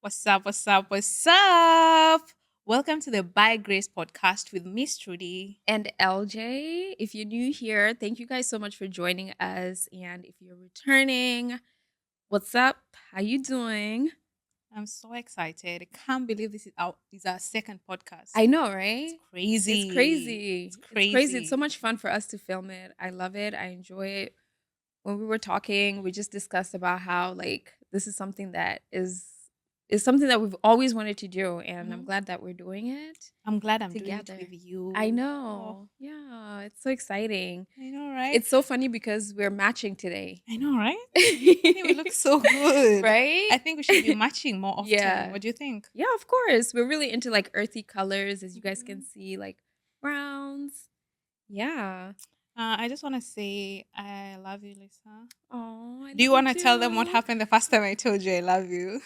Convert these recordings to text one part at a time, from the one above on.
What's up? What's up? What's up? Welcome to the By Grace podcast with Miss Trudy. And LJ, if you're new here, thank you guys so much for joining us. And if you're returning, what's up? How you doing? I'm so excited. I can't believe this is our second podcast. I know, It's right? It's crazy. It's crazy. It's crazy. It's so crazy. much fun for us to film it. I love it. I enjoy it. When we were talking, we just discussed about how this is something that is something that we've always wanted to do, and I'm Mhm. glad that we're doing it I'm glad I'm doing it with together. I you. Oh, know. Yeah, it's so exciting. I know, right? It's so funny because we're matching today. I know, right? I think we look so good. Right? I think we should be matching more often. Yeah. What do you think? Yeah, of course. We're really into like earthy colors, as you guys can Mhm. see, like browns. Yeah. I just want to say I love you, Lisa. Oh, I Do you love you want to tell them what too. happened the first time I told you I love you?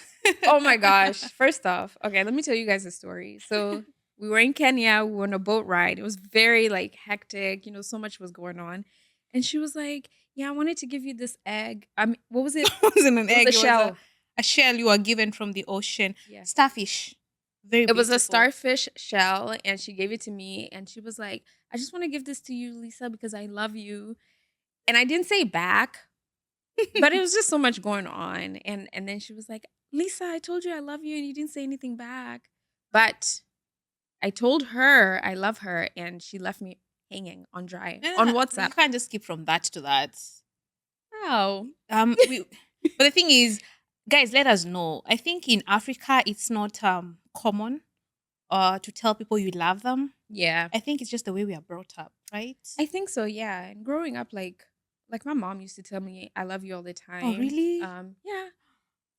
Oh my gosh. First off, okay, let me tell you guys a story. So we were in Kenya, we were on a boat ride. It was very like hectic, so much was going on. And she was like, yeah, I wanted to give you this egg. I mean, what was it? It wasn't an It was egg. a It was a, shell. a shell you were given from the ocean. Yeah. Starfish. Very It was a beautiful. starfish shell, and she gave it to me, and she was like, "I just want to give this to you, Lisa, because I love you." And I didn't say back, but it was just so much going on. And then she was like, "Lisa, I told you I love you, and you didn't say anything back." But I told her I love her, and she left me hanging on dry No, no, on no. You WhatsApp. can't just skip from that to that. How? We. But the thing is, guys, let us know. I think in Africa it's not common to tell people you love them. Yeah, I think it's just the way we are brought up, right? I think so. Yeah, and growing up, like my mom used to tell me I love you all the Oh, time. really? Yeah,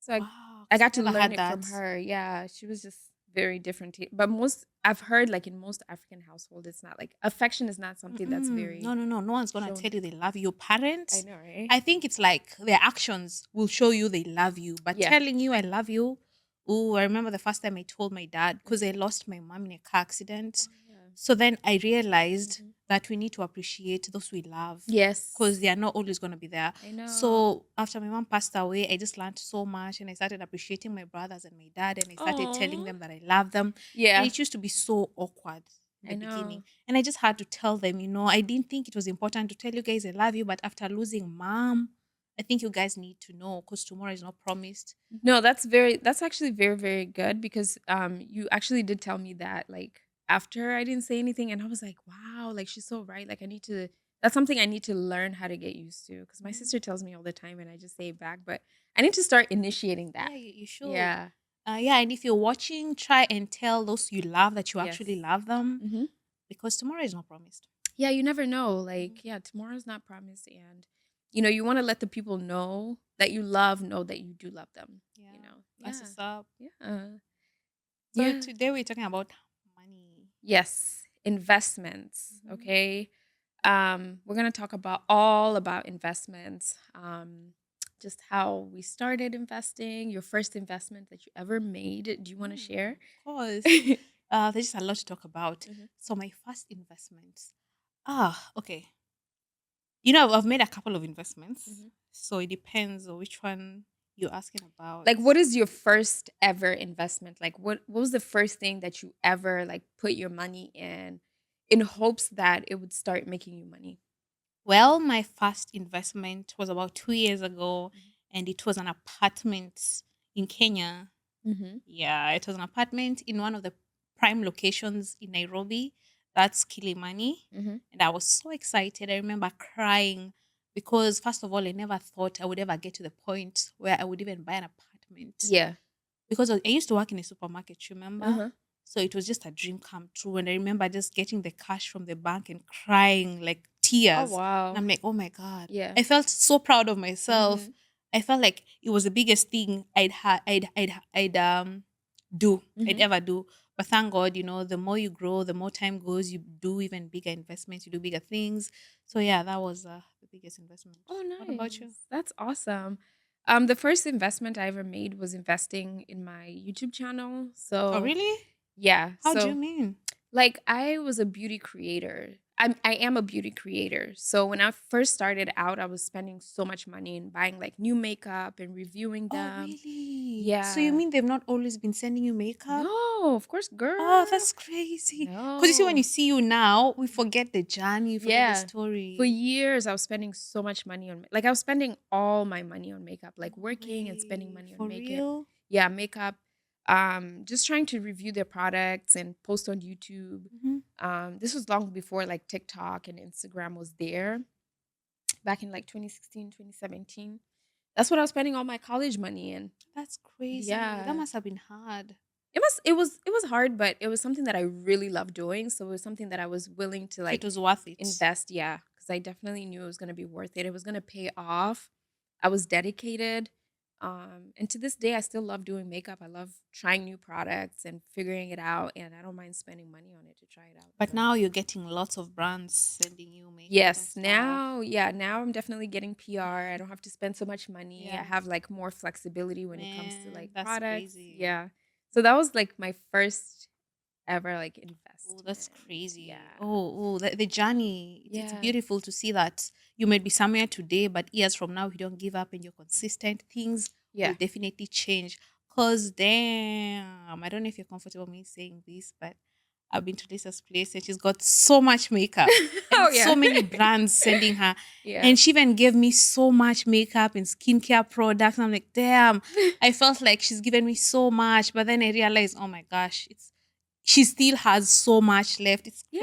so Wow. I Because got I to never learn had it from that. her. Yeah, she was just very different. But most I've heard like in most African household, it's not like affection is not something that's Mm-mm. No, very no, no. No one's gonna shown. tell you they love you. Your I parents, know, right? I think it's like their actions will show you they love you. But Yeah. telling you I love you, oh, I remember the first time I told my dad because I Mhm. lost my mom in a car accident. Oh yeah. So then I realized Mhm. that we need to appreciate those we love because Yes, they are not always gonna be there. I know. So after my mom passed away, I just learned so much and I started appreciating my brothers and my dad and I started telling Oh them that I love them. And yeah, it used to be so awkward in the I beginning. know. And I just had to tell them, I didn't think it was important to tell you guys I love you, but after losing mom, I think you guys need to know because tomorrow is not promised. No, that's actually very, very good because you actually did tell me that like after I didn't say anything and I was like, wow, like she's so right. Like I need to that's something I need to learn how to get used to because my Mhm. sister tells me all the time and I just say it back, but I need to start initiating that. Yeah, you should. Yeah. Yeah, and if you're watching, try and tell those you love that you actually Yes. love them Hmm. because tomorrow is not promised. Yeah, you never know. Mhm. Like, yeah, tomorrow's not promised and you want to let the people know that you love know that you do love them, Yeah, that's Yeah. what's up. Yeah. So Yeah. today we're talking about money. Yes, investments, Mhm. okay? We're gonna talk about all about investments, just how we started investing, your first investment that you ever made. Do you want to share? Of course. There's just a lot to talk about. Mhm. So my first investments. Okay. I've made a couple of investments. Mhm. So it depends on which one you're asking about. Like, what is your first ever investment? Like, what was the first thing that you ever like put your money in hopes that it would start making you money? Well, my first investment was about 2 years ago, Mhm. and it was an apartment in Kenya. Mhm. Yeah, it was an apartment in one of the prime locations in Nairobi. That's Kilimani. Mhm. And I was so excited. I remember crying because, first of all, I never thought I would ever get to the point where I would even buy an apartment. Yeah. Because I used to work in a supermarket, remember? Uh-huh. So it was just a dream come true. And I remember just getting the cash from the bank and crying like Oh tears. And wow. I'm like, oh my God. Yeah. I felt so proud of myself. Mhm. I felt like it was the biggest thing I'd Mhm. ever do. But thank God, the more you grow, the more time goes, you do even bigger investments, you do bigger things. So yeah, that was the biggest investment. Oh, What about you? nice. That's awesome. The first investment I ever made was investing in my YouTube channel. Oh, So, really? yeah. How do you So, mean? like, I was a beauty creator. I am a beauty creator. So when I first started out, I was spending so much money in buying like new makeup and reviewing Oh, them. really? So you Yeah. mean they've not always been sending you makeup? No, of course, Oh, girl. that's crazy. Because you see, when you No. see you now, we forget the journey, we forget the Yeah. For story. years, I was spending so much money on like I was spending all my money on makeup, like No working and spending way. money on For makeup. real? Yeah, makeup. Just trying to review their products and post on YouTube. Hmm. This was long before like TikTok and Instagram was there back in like 2016, 2017. That's what I was spending all my college money in. That's crazy. That Yeah. must have been hard. It was hard, but it was something that I really loved doing. So it was something that I was willing to So it like was worth it. invest, yeah, because I definitely knew it was gonna be worth it. It was gonna pay off. I was dedicated. And to this day I still love doing makeup. I love trying new products and figuring it out, and I don't mind spending money on it to try it out. But So now you're getting lots of brands sending you makeup and yes, stuff. now I'm definitely getting PR. I don't have to spend so much money. I Yeah. have like more flexibility when it comes to Man, like that's products. crazy. Yeah. So that was like my first ever like Oh, that's investment. crazy. Yeah. Oh, the journey. It's Yeah. beautiful to see that you may be somewhere today, but years from now, if you don't give up and you're consistent, things will Yeah. definitely change. Cause damn, I don't know if you're comfortable with me saying this, but I've been to Lisa's place and she's got so much makeup Oh and so yeah. many brands sending her. Yeah. And she even gave me so much makeup and skincare products. I'm like, damn, I felt like she's given me so much. But then I realized, oh my gosh, she still has so much left. It's Yeah,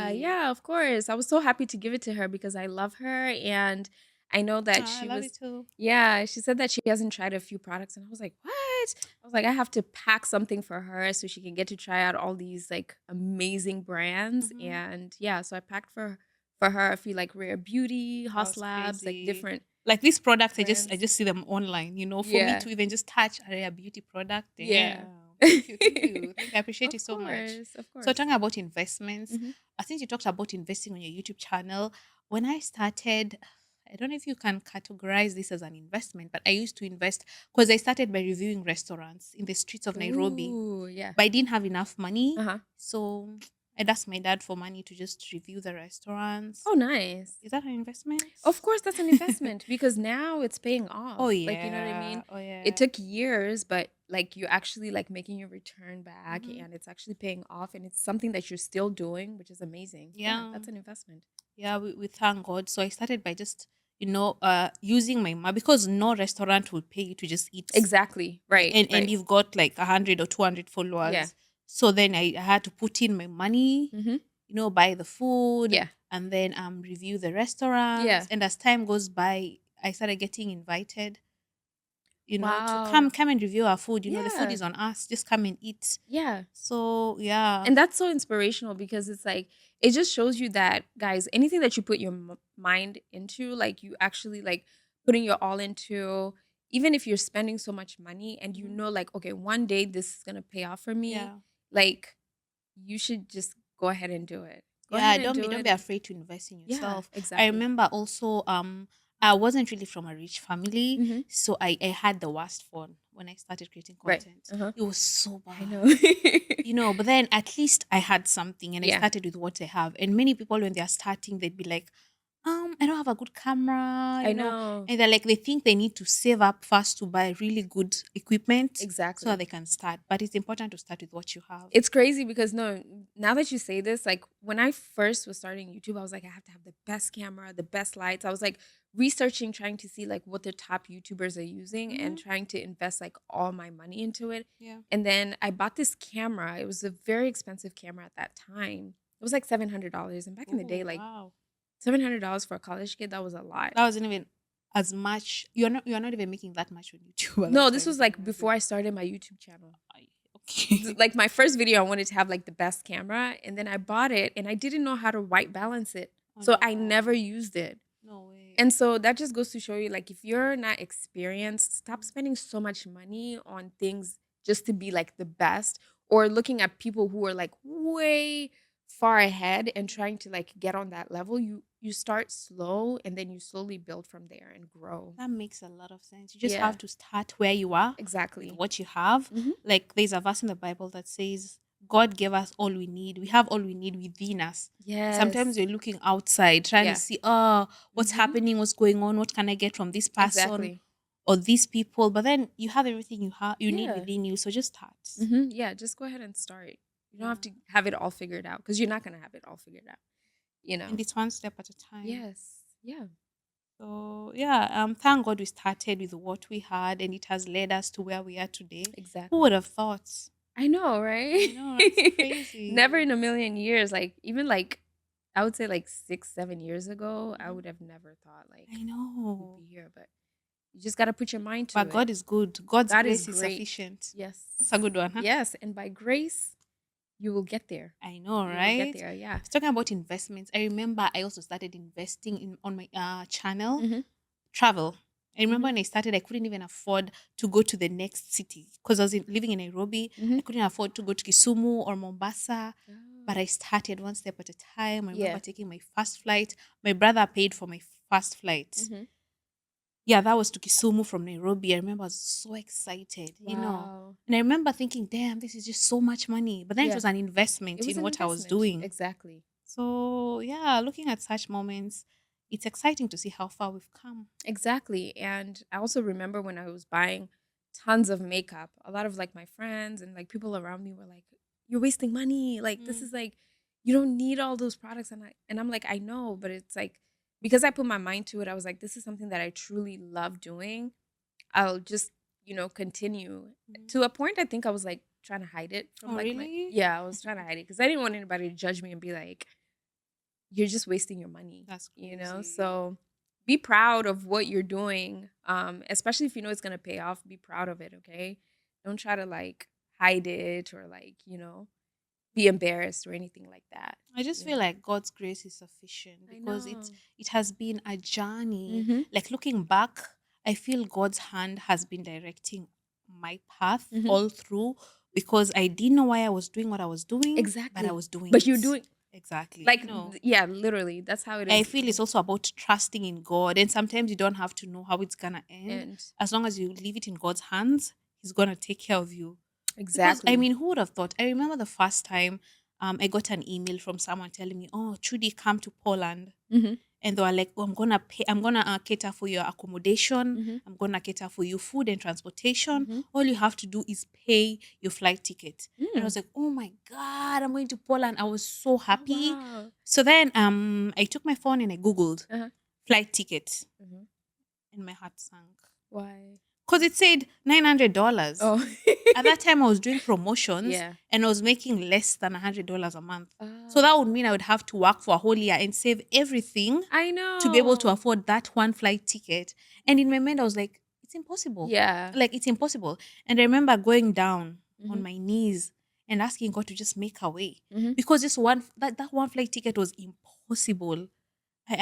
crazy. yeah, of course. I was so happy to give it to her because I love her, and I know that Ah, I she love it was too. yeah, she said that she hasn't tried a few products, and I was like, "What?" I was like, "I have to pack something for her so she can get to try out all these like amazing brands." Hmm. And yeah, so I packed for her a few like Rare Beauty, That Haus was Labs, like crazy. different Like these products, I brands. just see them online. For me Yeah. to even just touch a rare beauty product, Yeah. damn. Thank you, thank you, thank you. I appreciate Of it so much. course, of So course. talking about investments, Mhm. I think you talked about investing on your YouTube channel. When I started, I don't know if you can categorize this as an investment, but I used to invest because I started by reviewing restaurants in the streets of Nairobi, Ooh, yeah. but I didn't have enough money. Uh-huh. So I'd ask my dad for money to just review the restaurants. Oh, nice. Is that an investment? Of course, that's an investment because now it's paying Oh off. Like, you know what I yeah. mean? Oh It yeah. took years, but like you actually like making your return back Hmm. and it's actually paying off and it's something that you're still doing, which is amazing. Yeah, Yeah. that's an investment. Yeah, we thank God. So I started by just, using my money because no restaurant will pay you to just eat. Exactly. Right. And Right. you've got like 100 or 200 Yeah. followers. So then I had to put in my money, Mm-hmm. buy the food Yeah. and then review the restaurants. Yeah. And as time goes by, I started getting invited, to Wow. come and review our food. The food Yeah. is on us. Just come and eat. Yeah. So yeah. And that's so inspirational because it's like it just shows you that guys, anything that you put your mind into, like you actually like putting your all into, even if you're spending so much money and you Mhm. know like okay, one day this is going to pay off for me, Yeah. like you should just go ahead and do it. Go Yeah, ahead and do don't it be and afraid to invest in yeah, yourself. I exactly. remember also I wasn't really from a rich family, Mhm. so I had the worst phone when I started creating Right. content. Uh-huh. It was so I bad. know. But then at least I had something and I Yeah. started with what I have. And many people when they're starting, they'd be like, I don't have a good camera, I know. and they're like they think they need to save up first to buy really good equipment so that Exactly. they can start. But it's important to start with what you have. It's crazy because no, now that you say this, like when I first was starting YouTube, I was like, I have to have the best camera, the best lights. I was like researching, trying to see like what the top YouTubers are using and Hmm. trying to invest like all my money into it. Yeah. And then I bought this camera. It was a very expensive camera at that time. It was like $700. And back in the day, Oh like wow. $700 for a college kid, that was a lot. That wasn't even as much. You're not even making that much on YouTube at No, that this time, I was can like imagine. before I started my YouTube channel. Okay. Like my first video, I wanted to have like the best camera, and then I bought it, and I didn't know how to white balance it, Oh so I never no. used it. No way. And so that just goes to show you, like, if you're not experienced, stop spending so much money on things just to be like the best, or looking at people who are like way far ahead and trying to like get on that level. You start slow, and then you slowly build from there and grow. That makes a lot of sense. You just Yeah, have to start where you are with exactly. what you have. Hmm. Like there's a verse in the Bible that says, God gave us all we need. We have all we need within us. Sometimes Yes. you're looking outside, trying to Yeah. see, oh, what's Mhm. happening, what's going on, what can I get from this person Exactly. or these people. But then you have everything you need Yeah. within you. So just start. Yeah, just go ahead and start. You don't Yeah. have to have it all figured out because you're not gonna have it all figured out. You And know. it's one step at a time. Yes. Yeah. So yeah, thank God we started with what we had and it has led us to where we are today. Who Exactly. would have thought? I know, right? I know, it's crazy. Never in a million years. Like even like I would say like 6, 7 years ago, I Mhm. would have never thought like I we'd be know. here. But you just gotta put your mind to But it. God is good. God's God is grace is great. sufficient. Yes. That's a good one, huh? Yes. And by grace, you will get there. I know, You will get right? there. Yeah. Talking about investments, I remember I also started investing in on my channel Mm-hmm. travel. I remember Mm-hmm. when I started, I couldn't even afford to go to the next city because I was living in Nairobi. Mm-hmm. I couldn't afford to go to Kisumu or Mombasa. But Oh. I started one step at a time. I remember Yeah. taking my first flight. My brother paid for my first flight. Mm-hmm. Yeah, that was to Kisumu from Nairobi. I remember I was so excited. Wow. And I remember thinking, damn, this is just so much money. But then it Yeah. was an It investment was in an what I was investment. doing. Exactly. So, yeah, looking at such moments, it's exciting to see how far we've come. Exactly. And I also remember when I was buying tons of makeup, a lot of like my friends and like people around me were like, "You're wasting money. Like this Mm. is like you don't need all those products." And I'm like, "I know, but it's like because I put my mind to it, I was like, this is something that I truly love doing. I'll just, continue." Mhm. To a point I think I was like trying to hide it from Oh, like my really? yeah, I was trying to hide it because I didn't want anybody to judge me and be like, you're just wasting your money, That's crazy. So be proud of what you're doing. Especially if you know it's gonna pay off, be proud of it, okay? Don't try to like hide it or like, be embarrassed or anything like that. I just You feel know. like God's grace is sufficient I because it know. it has been a journey. Mm-hmm. Like looking back, I feel God's hand has been directing my path Mm-hmm. all through because I didn't know why I was doing what I was doing, but I Exactly. was doing But you're it. doing Exactly. like yeah, literally. That's how it I is. feel it's also about trusting in God. And sometimes you don't have to know how it's gonna end. And As long as you leave it in God's hands, He's gonna take care of you. Because I exactly. mean, who would have thought? I remember the first time I got an email from someone telling me, "Oh, Trudy, come to Poland." Mm-hmm. And they were like, "Oh, I'm gonna pay. I'm gonna cater for your accommodation. Mm-hmm. I'm gonna cater for your food and transportation. Mm-hmm. All you have to do is pay your flight ticket." And I Mm. was like, "Oh my god, I'm going to Poland." I was so Oh happy. wow. So then I took my phone and I googled Uh-huh. flight ticket, Mm-hmm. and my heart sank Why? because it said $900. Oh. At that time, I was doing promotions Yeah. and I was making less than $100 a month. So Oh. that would mean I would have to work for a whole year and save everything I to be able to know. afford that one flight ticket. And in my mind, I was like, it's impossible. Yeah. Like, it's impossible. And I remember going down on Mhm. my knees and asking God to just make a way Mhm. because that one flight ticket was impossible.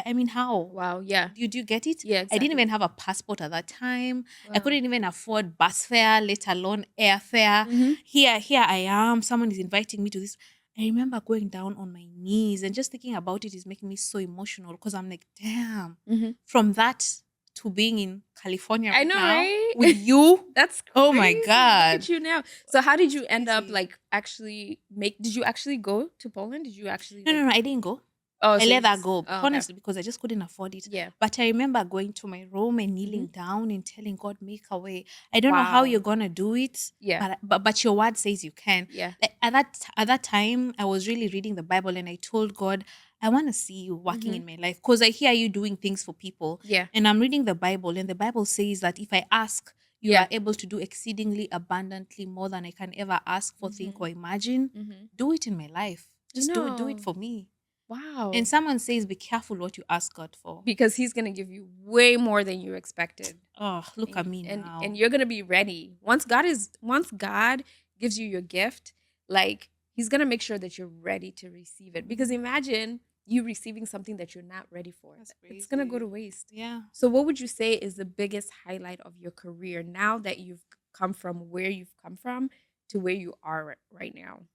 I mean, how? Wow, yeah. Do you get it? Yeah, I didn't exactly. even have a passport at that time. I Wow. couldn't even afford bus fare, let alone airfare. Mhm. Here I am. Someone is inviting me to this. I remember going down on my knees and just thinking about it is making me so emotional because I'm like, damn, Mhm. from that to being in California I right know, now right? with you. That's Oh my crazy. Look God. at you now. So how did It's you end up crazy. like actually make did you actually go to Poland? Did you actually No, like no, no, I didn't go. Oh, I so let you that just go, Oh, okay. honestly, because I just couldn't afford it. Yeah. But I remember going to my room and kneeling Mhm. down and telling God, make a way. I don't know how you're Wow. gonna do it, Yeah. but your word says you can. Yeah. Like, at that time, I was really reading the Bible and I told God, I want to see you working Mhm. in my life because I hear you doing things for people. Yeah. And I'm reading the Bible, and the Bible says that if I ask, you Yeah. are able to do exceedingly abundantly more than I can ever ask for, think, Mhm. or imagine. Mhm. Do it in my life. I Just do it know. for me. And Wow. someone says, be careful what you ask God for. Because he's going to give you way more than you expected. Oh, look at and me and now. you're gonna be ready once God gives you your gift, like he's gonna make sure that you're ready to receive it. Because Mhm. imagine you receiving something that you're not ready for. That's It's gonna go to crazy. waste. Yeah, So what would you say is the biggest highlight of your career now that you've come from where you've come from to where you are right now?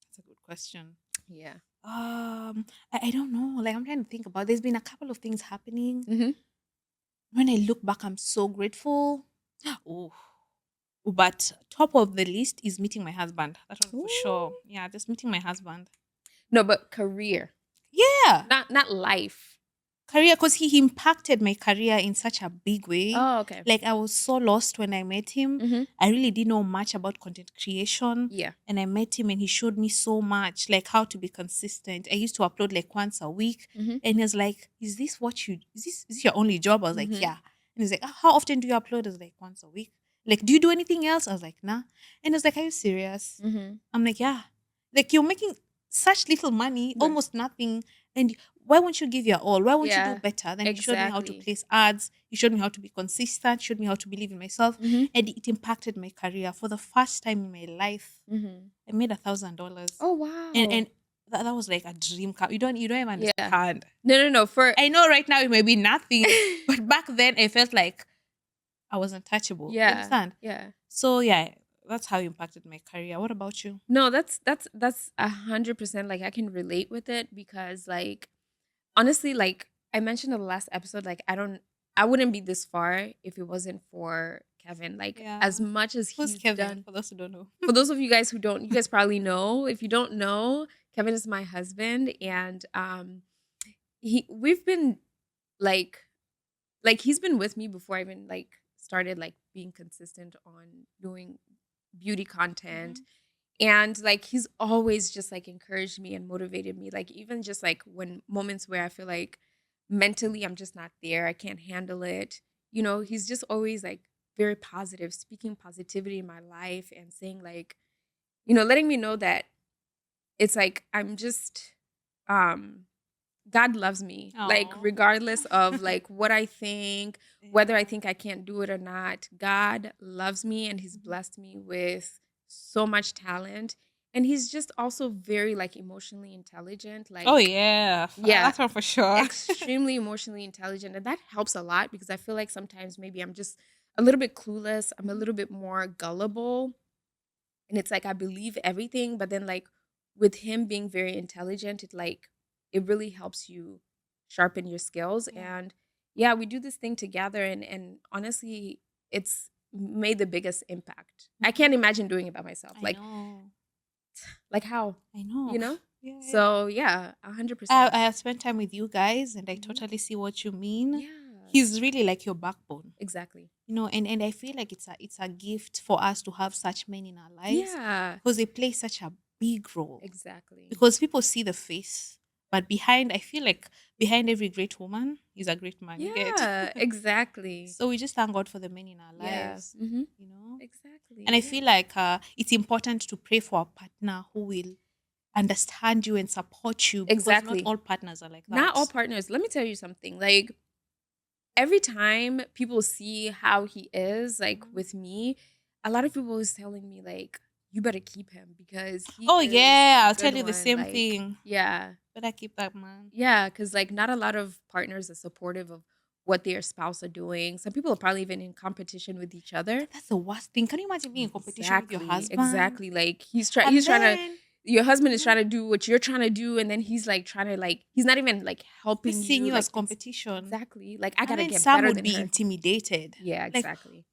that's a good question. Yeah. I don't know. Like I'm trying to think about. There's been a couple of things happening. Mm-hmm. When I look back, I'm so grateful. Oh, But top of the list is meeting my husband. That one for sure. Ooh. Yeah, just meeting my husband. No, but career, Yeah. not life. Career, because he impacted my career in such a big way. Oh, okay. Like I was so lost when I met him. Mm-hmm. I really didn't know much about content creation. Yeah. And I met him and he showed me so much, like how to be consistent. I used to upload like once a week. Mm-hmm. And he was like, is this your only job? I was like, Mm-hmm. yeah. And he's like, how often do you upload? I was like, once a week. Like, do you do anything else? I was like, nah. And I was like, are you serious? Mm-hmm. I'm like, yeah. Like you're making such little money, Right. almost nothing. And why won't you give your all? Why won't you do Yeah. better? Then he showed me how to Exactly. place ads. He showed me how to be consistent, showed me how to believe in myself. Mm-hmm. And it impacted my career. For the first time in my life, Mm-hmm. I made $1,000. Oh And wow. and that was like a dream come. You don't even Yeah. understand. No. For I know right now it may be nothing, but back then I felt like I was untouchable. You yeah. understand? Yeah. So yeah, that's how it impacted my career. What about you? No, that's 100%, like I can relate with it because like honestly, like I mentioned in the last episode, like I wouldn't be this far if it wasn't for Kevin. Like as Yeah. much as Who's he's Kevin? done, For those who don't know. for those of you guys who don't, you guys probably know. If you don't know, Kevin is my husband, and we've been like he's been with me before I even like started like being consistent on doing beauty content. Mhm. And like he's always just like encouraged me and motivated me, like even just like when moments where I feel like mentally I'm just not there, I can't handle it, he's just always like very positive, speaking positivity in my life and saying like, letting me know that it's like I'm just um God loves me, like Oh. regardless of like what I think, whether I Yeah. think I can't do it or not. God loves me and he's Mhm. blessed me with so much talent. And he's just also very like emotionally intelligent. Oh Like, yeah, yeah, that's one for sure. extremely emotionally intelligent. And that helps a lot because I feel like sometimes maybe I'm just a little bit clueless. I'm a Mhm. little bit more gullible. And it's like I believe everything, but then like with him being very intelligent, it really helps you sharpen your skills. Yeah, And yeah, we do this thing together, and honestly, it's made the biggest impact. I mhm. can't imagine doing it by myself. I know. Like how, I know. you know? Yeah, yeah. So yeah, I 100%. I have spent time with you guys, and I Mhm. totally see what you mean. Yeah, He's really like your backbone, exactly. and I feel like it's a gift for us to have such men in our lives Yeah, because they play such a big role. exactly. Because people see the face, but I feel like behind every great woman is a great man. You get. Yeah, exactly. So we just thank God for the men in our Yeah. lives, Hmm. you know. And Exactly. I Yeah. feel like it's important to pray for a partner who will understand you and support you because not Exactly. all partners are like Not all that. partners. Let me tell you something. Like every time people see how he is, like Mhm. with me, a lot of people is telling me like, you better keep him because he Oh is yeah, a I'll tell good you the one. same Like, thing. yeah. Better keep that man. Yeah, because like not a lot of partners are supportive of what their spouse are doing. Some people are probably even in competition with each other. That's the worst thing. Can you imagine being in competition with your Exactly, husband? exactly. Like he's And trying to then your husband is trying mhm, to do what you're trying to do, and then he's like trying to like he's not even like helping just seeing you. you as Like it's competition. exactly like I And gotta then get some better would than be her. intimidated. Yeah, Like exactly.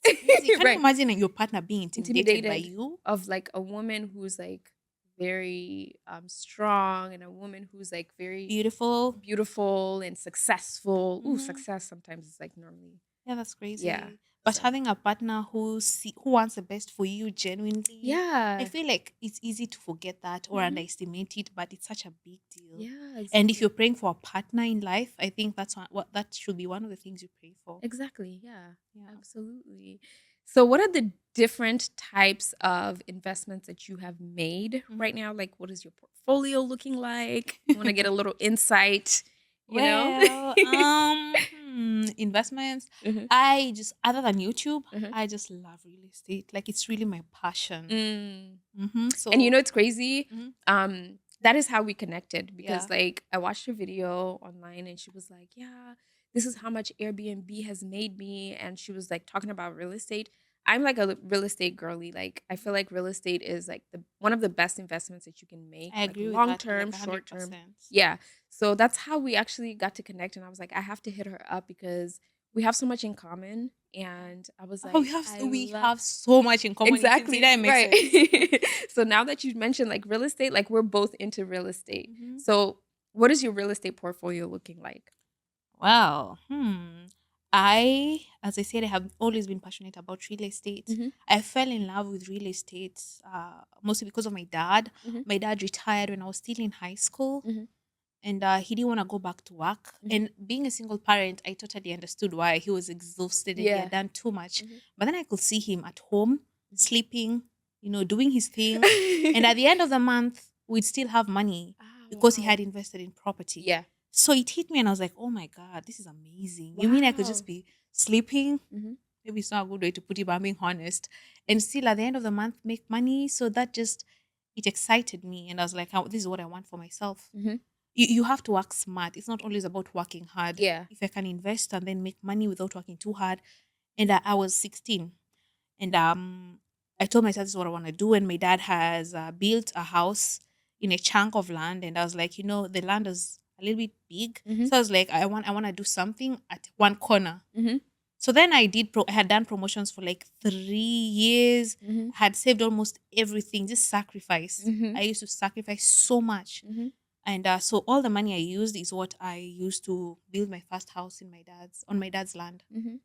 it's crazy. Can you Right. imagine your partner being intimidated by Intimidated you? of like a woman who's like very strong and a woman who's like very Beautiful. beautiful and successful. Ooh, Hmm. success sometimes is like normally. Yeah, that's Yeah. crazy. But So having a partner who wants the best for you genuinely, I yeah. feel like it's easy to forget that or Hmm. underestimate it, but it's such a big deal. Yeah, And if exactly. you're praying for a partner in life, I think what that should be one of the things you pray for. Exactly. Yeah, Yeah. absolutely. So, what are the different types of investments that you have made Mhm. right now? Like, what is your portfolio looking like? I want to get a little insight, you know? Well, investments. Mhm, I just other than YouTube, mhm. I just love real estate. Like it's really my passion. Mm. And you So, know, it's crazy. mhm, That is how we connected because, yeah, like, I watched a video online and she was like, yeah, this is how much Airbnb has made me. And she was like talking about real estate. I'm like a real estate girly. Like, I feel like real estate is like the one of the best investments that you can make, I like agree with long that term, like a short hundred term. percent. Yeah. So that's how we actually got to connect. And I was like, I have to hit her up because we have so much in common. and I was Oh, like, I we love have so much in common. You can see that exactly it makes right. sense. So now that you mentioned like real estate, like we're both into real estate. Mhm. So what is your real estate portfolio looking like? Well, as I said, I have always been passionate about real estate. Hmm. I fell in love with real estate mostly because of my dad. Hmm. My dad retired when I was still in high school, Hmm. and he didn't want to go back to work. Hmm. And being a single parent, I totally understood why he was exhausted and he had Yeah. done too much. Hmm. But then I could see him at home, sleeping, doing his thing. And at the end of the month, we'd still have money Oh, because he wow. had invested in property. Yeah. So it hit me and I was like, oh my God, this is amazing. You mean I could just Wow. be sleeping? Hmm. Maybe it's not a good way to put it, but I'm being honest. And still at the end of the month make money. So that just it excited me. And I was like, oh, this is what I want for myself. Hmm. You have to work smart. It's not always about working hard. Yeah. If I can invest and then make money without working too hard. And I was 16. And I told myself this is what I want to do. And my dad has built a house in a chunk of land. And I was like, the land is a little bit big. Hmm. So I was like, I want to do something at one corner. Hmm. So then I had done promotions for like 3 years. Hmm. I had saved almost everything, just sacrifice. Hmm. I used to sacrifice so much. Hmm. And so all the money I used is what I used to build my first house on my dad's land. Hmm.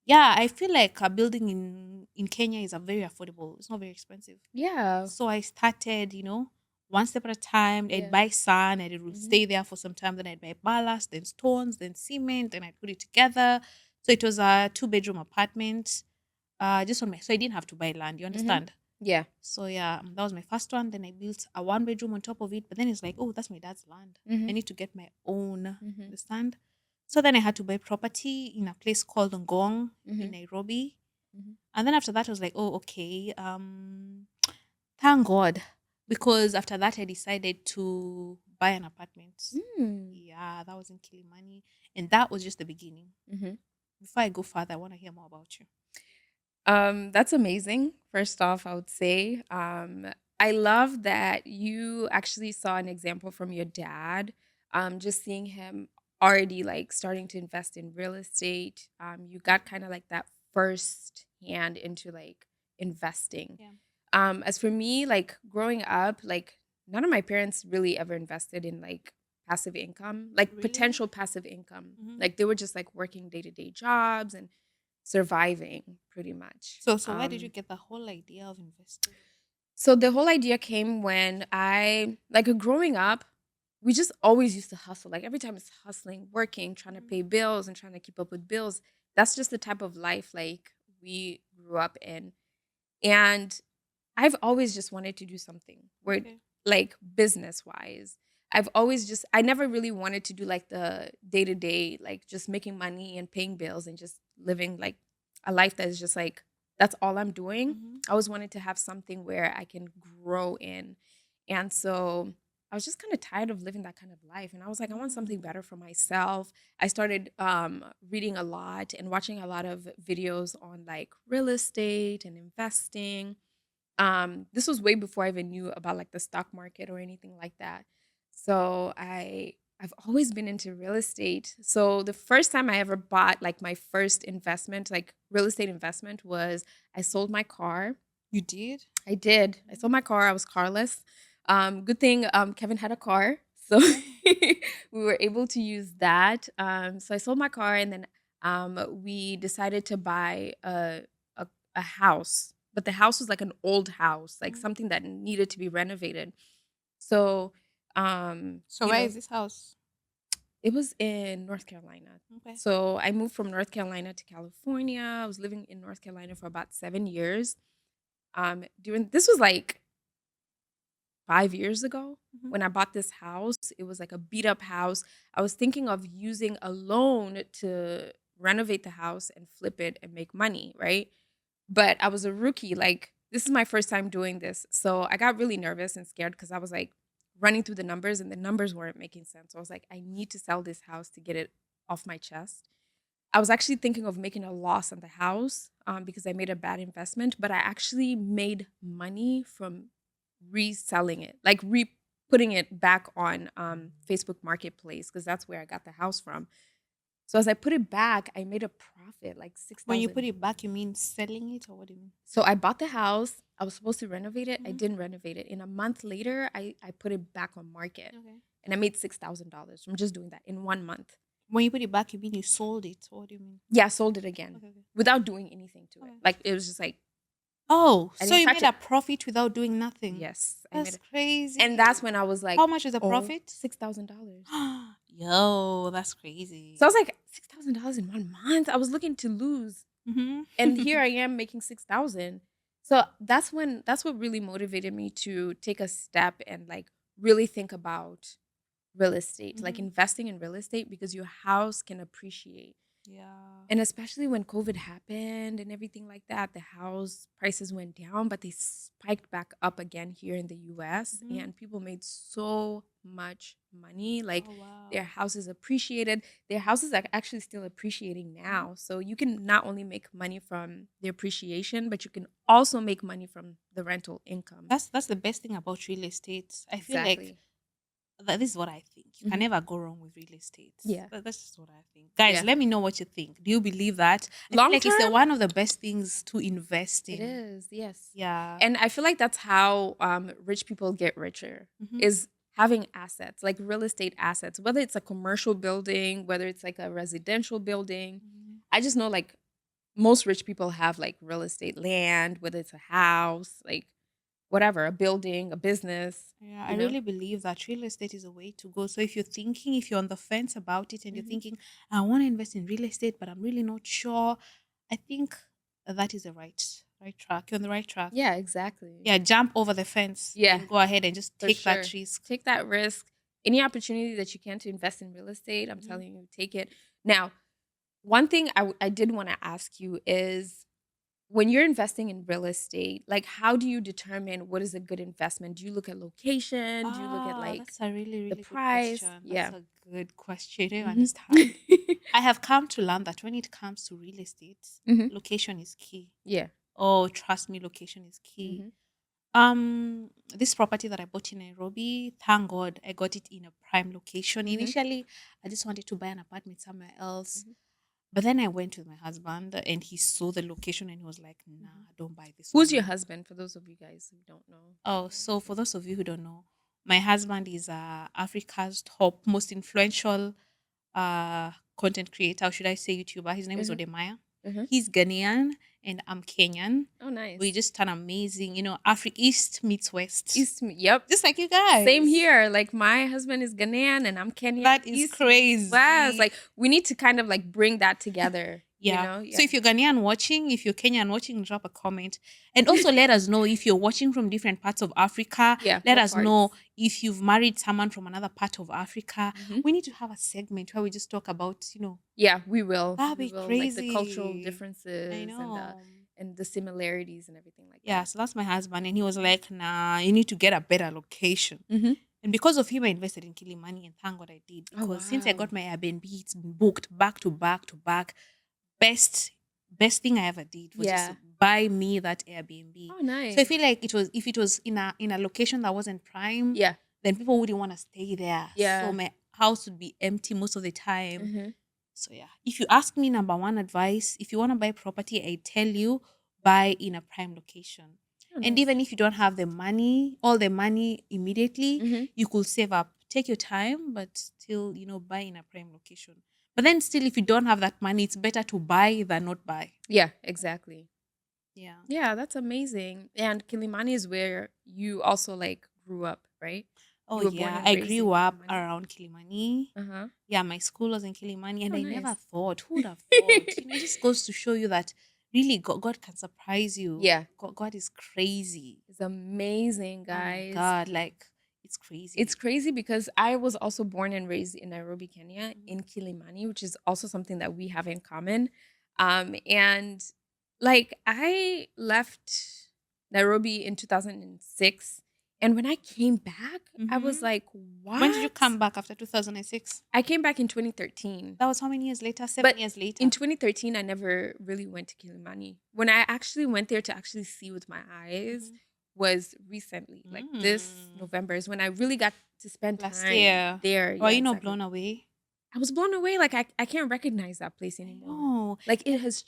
Yeah, I feel like building in Kenya is a very affordable. It's not very expensive. Yeah. So I started, one step at a time. I'd Yeah. buy sand and it would Hmm. stay there for some time. Then I'd buy ballast, then stones, then cement, and I'd put it together. So it was a 2 bedroom apartment. Just on my so I didn't have to buy land. You Hmm. understand? Yeah. So yeah, that was my first one. Then I built a 1 bedroom on top of it. But then it's like, oh, that's my dad's land. Hmm. I need to get my own. Hmm. Understand? So then I had to buy property in a place called Ngong Hmm. in Nairobi. Hmm. And then after that, I was like, oh, okay. Thank God. Because after that, I decided to buy an apartment. Mm. Yeah, that wasn't killing money. And that was just the beginning. Hmm. Before I go further, I want to hear more about you. That's amazing. First off, I would say, I love that you actually saw an example from your dad. Just seeing him already like starting to invest in real estate. You got kind of like that first hand into like investing. Yeah. As for me, like growing up, like none of my parents really ever invested in like passive income, like Really? potential passive income. Hmm. Like they were just like working day-to-day jobs and surviving pretty much. So where did you get the whole idea of investing? So the whole idea came when I like growing up, we just always used to hustle. Like every time it's hustling, working, trying to pay bills and trying to keep up with bills. That's just the type of life like we grew up in. And I've always just wanted to do something where Okay. like business wise. I've always just I never really wanted to do like the day to day, like just making money and paying bills and just living like a life that is just like that's all I'm doing. Mm-hmm. I always wanted to have something where I can grow in. And so I was just kind of tired of living that kind of life. And I was like, I want something better for myself. I started reading a lot and watching a lot of videos on like real estate and investing. This was way before I even knew about like the stock market or anything like that. So I've always been into real estate. So the first time I ever bought like my first investment, like real estate investment, was I sold my car. You did? I did. I sold my car. I was carless. Good thing Kevin had a car, so Okay. we were able to use that. So I sold my car, and then we decided to buy a house. But the house was like an old house, like Mhm. something that needed to be renovated. So, So where is this house? it was in North Carolina. Okay. So I moved from North Carolina to California. I was living in North Carolina for about 7 years. During this was like 5 years ago Mhm. when I bought this house. It was like a beat up house. I was thinking of using a loan to renovate the house and flip it and make money, right? But I was a rookie. Like, this is my first time doing this. So I got really nervous and scared because I was like running through the numbers and the numbers weren't making sense. So I was like, I need to sell this house to get it off my chest. I was actually thinking of making a loss on the house because I made a bad investment, but I actually made money from reselling it, like putting it back on Facebook Marketplace because that's where I got the house from. So as I put it back, I made a profit like When you put 6,000. it back, you mean selling it, or what do you mean? So I bought the house. I was supposed to renovate it. I Mhm. didn't renovate it. In a month later, I put it back on market, Okay. and I made $6,000 from just doing that in 1 month. When you put it back, you mean you sold it, or what do you mean? Yeah, I sold it again Okay, okay. without doing anything to it. Okay. Like it was just like Oh, I so didn't you touch made it. a profit without doing nothing. Yes, I made That's it. And crazy. that's when I was like, How much is the oh, profit? $6,000. Yo, that's So I crazy. was like, $6,000 in 1 month. I was looking to lose. Hmm. And here I am making 6,000. So that's what really motivated me to take a step and like really think about real estate, like Hmm. investing in real estate because your house can appreciate. Yeah. And especially when COVID happened and everything like that, the house prices went down, but they spiked back up again here in the US. Hmm. And people made so much money. Like Oh, their wow. houses appreciated. Their houses are actually still appreciating Mhm. now. So you can not only make money from the appreciation, but you can also make money from the rental income. That's the best thing about real estate. I feel like Exactly. this is what I think. You can Hmm. never go wrong with real estate. Yeah. That's just what I think. Guys, Yeah. let me know what you think. Do you believe that? I feel Long like it's term, one of the best things to invest it in. is, yes. Yeah. And I feel like that's how rich people get richer Hmm. is having assets, like real estate assets, whether it's a commercial building, whether it's like a residential building. Hmm. I just know like most rich people have like real estate land, whether it's a house, like whatever, a building, a business, Yeah, I you know? really believe that real estate is a way to go. So if you're on the fence about it and you're Hmm. thinking, I want to invest in real estate, but I'm really not sure, I think that is the right track. You're on the right track. Yeah, exactly. Yeah, jump over the fence Yeah, and go ahead and just for take that sure. risk. Take that risk. Any opportunity that you can to invest in real estate, I'm Mhm. telling you, take it. Now, one thing I did want to ask you is when you're investing in real estate, like how do you determine what is a good investment? Do you look at location? Do you look at Ah, like that's a really, the really good price? question. That's Yeah. a good question. I Hmm. understand. I have come to learn that when it comes to real estate, Hmm. location is key. Yeah. Oh, trust me, location is key. Hmm. This property that I bought in Nairobi, thank God I got it in a prime location. Hmm. Initially, I just wanted to buy an apartment somewhere else. Hmm. But then I went with my husband and he saw the location and he was like, Hmm. nah, don't buy this Who's your one. husband? For those of you guys who don't know. Oh, so for those of you who don't know, my husband is Africa's top most influential content creator, or should I say YouTuber. His name is Hmm. Odemaya. Hmm. He's Ghanaian and I'm Kenyan. Oh, We nice. just turn amazing, Africa East meets West. Yep. Just like you Same guys. here. Like my husband is Ghanaian and I'm Kenyan. That is East meets West. crazy. Like we need to kind of like bring that together, you Yeah. know? So Yeah. if you're Ghanaian watching, if you're Kenyan watching, drop a comment. And also let us know if you're watching from different parts of Africa. Yeah. Let What us know parts? if you've married someone from another part of Africa. Hmm. We need to have a segment where we just talk about, Yeah, we will. that'd We be will like the cultural crazy. I differences know. and the similarities and everything like Yeah, that. so that's my husband. And he was like, nah, you need to get a better location. Hmm. And because of him, I invested in Kilimani and thank God I did. Oh Because since I got wow. my Airbnb, it's been booked back to back to back. Best best thing I ever did was just Yeah. buy me that Airbnb. Oh So I nice. feel like it was if it was in a location that wasn't prime, Yeah. then people wouldn't want to stay there. So Yeah. my house would be empty most of the time. Hmm. So yeah, if you ask me number one advice, if you want to buy property, I tell you buy in a prime location. Oh And nice. even if you don't have the money, all the money immediately, Hmm. you could save up. Take your time, but still, buy in a prime location. But then still, if you don't have that money, it's better to buy than not buy. Yeah, exactly. Yeah. Yeah, that's amazing. And Kilimani is where you also like grew up, right? Oh You were born yeah, and I raised in grew up Kilimani. around Kilimani. Uh-huh. Yeah, my school was in Kilimani, and Oh I never nice. thought, who would have thought? It just goes to show you that really God can surprise you. Yeah. God is crazy. It's amazing, Oh my guys. God, like it's It's crazy. crazy because I was also born and raised in Nairobi, Kenya, Mhm. in Kilimani, which is also something that we have in common. And like I left Nairobi in 2006, and when I came back, I was Mhm. like, When did you "What?" come back after 2006? I came back in 2013. That was how many years later? Seven But years in later. 2013, I never really went to Kilimani. When I actually went there to actually see with my eyes Mhm. was recently, like this Mm. November is when I really got to spend Last time year. there. Were Yeah, you not exactly. blown away? I was blown away. Like I can't recognize that place I anymore. know. Like it And, has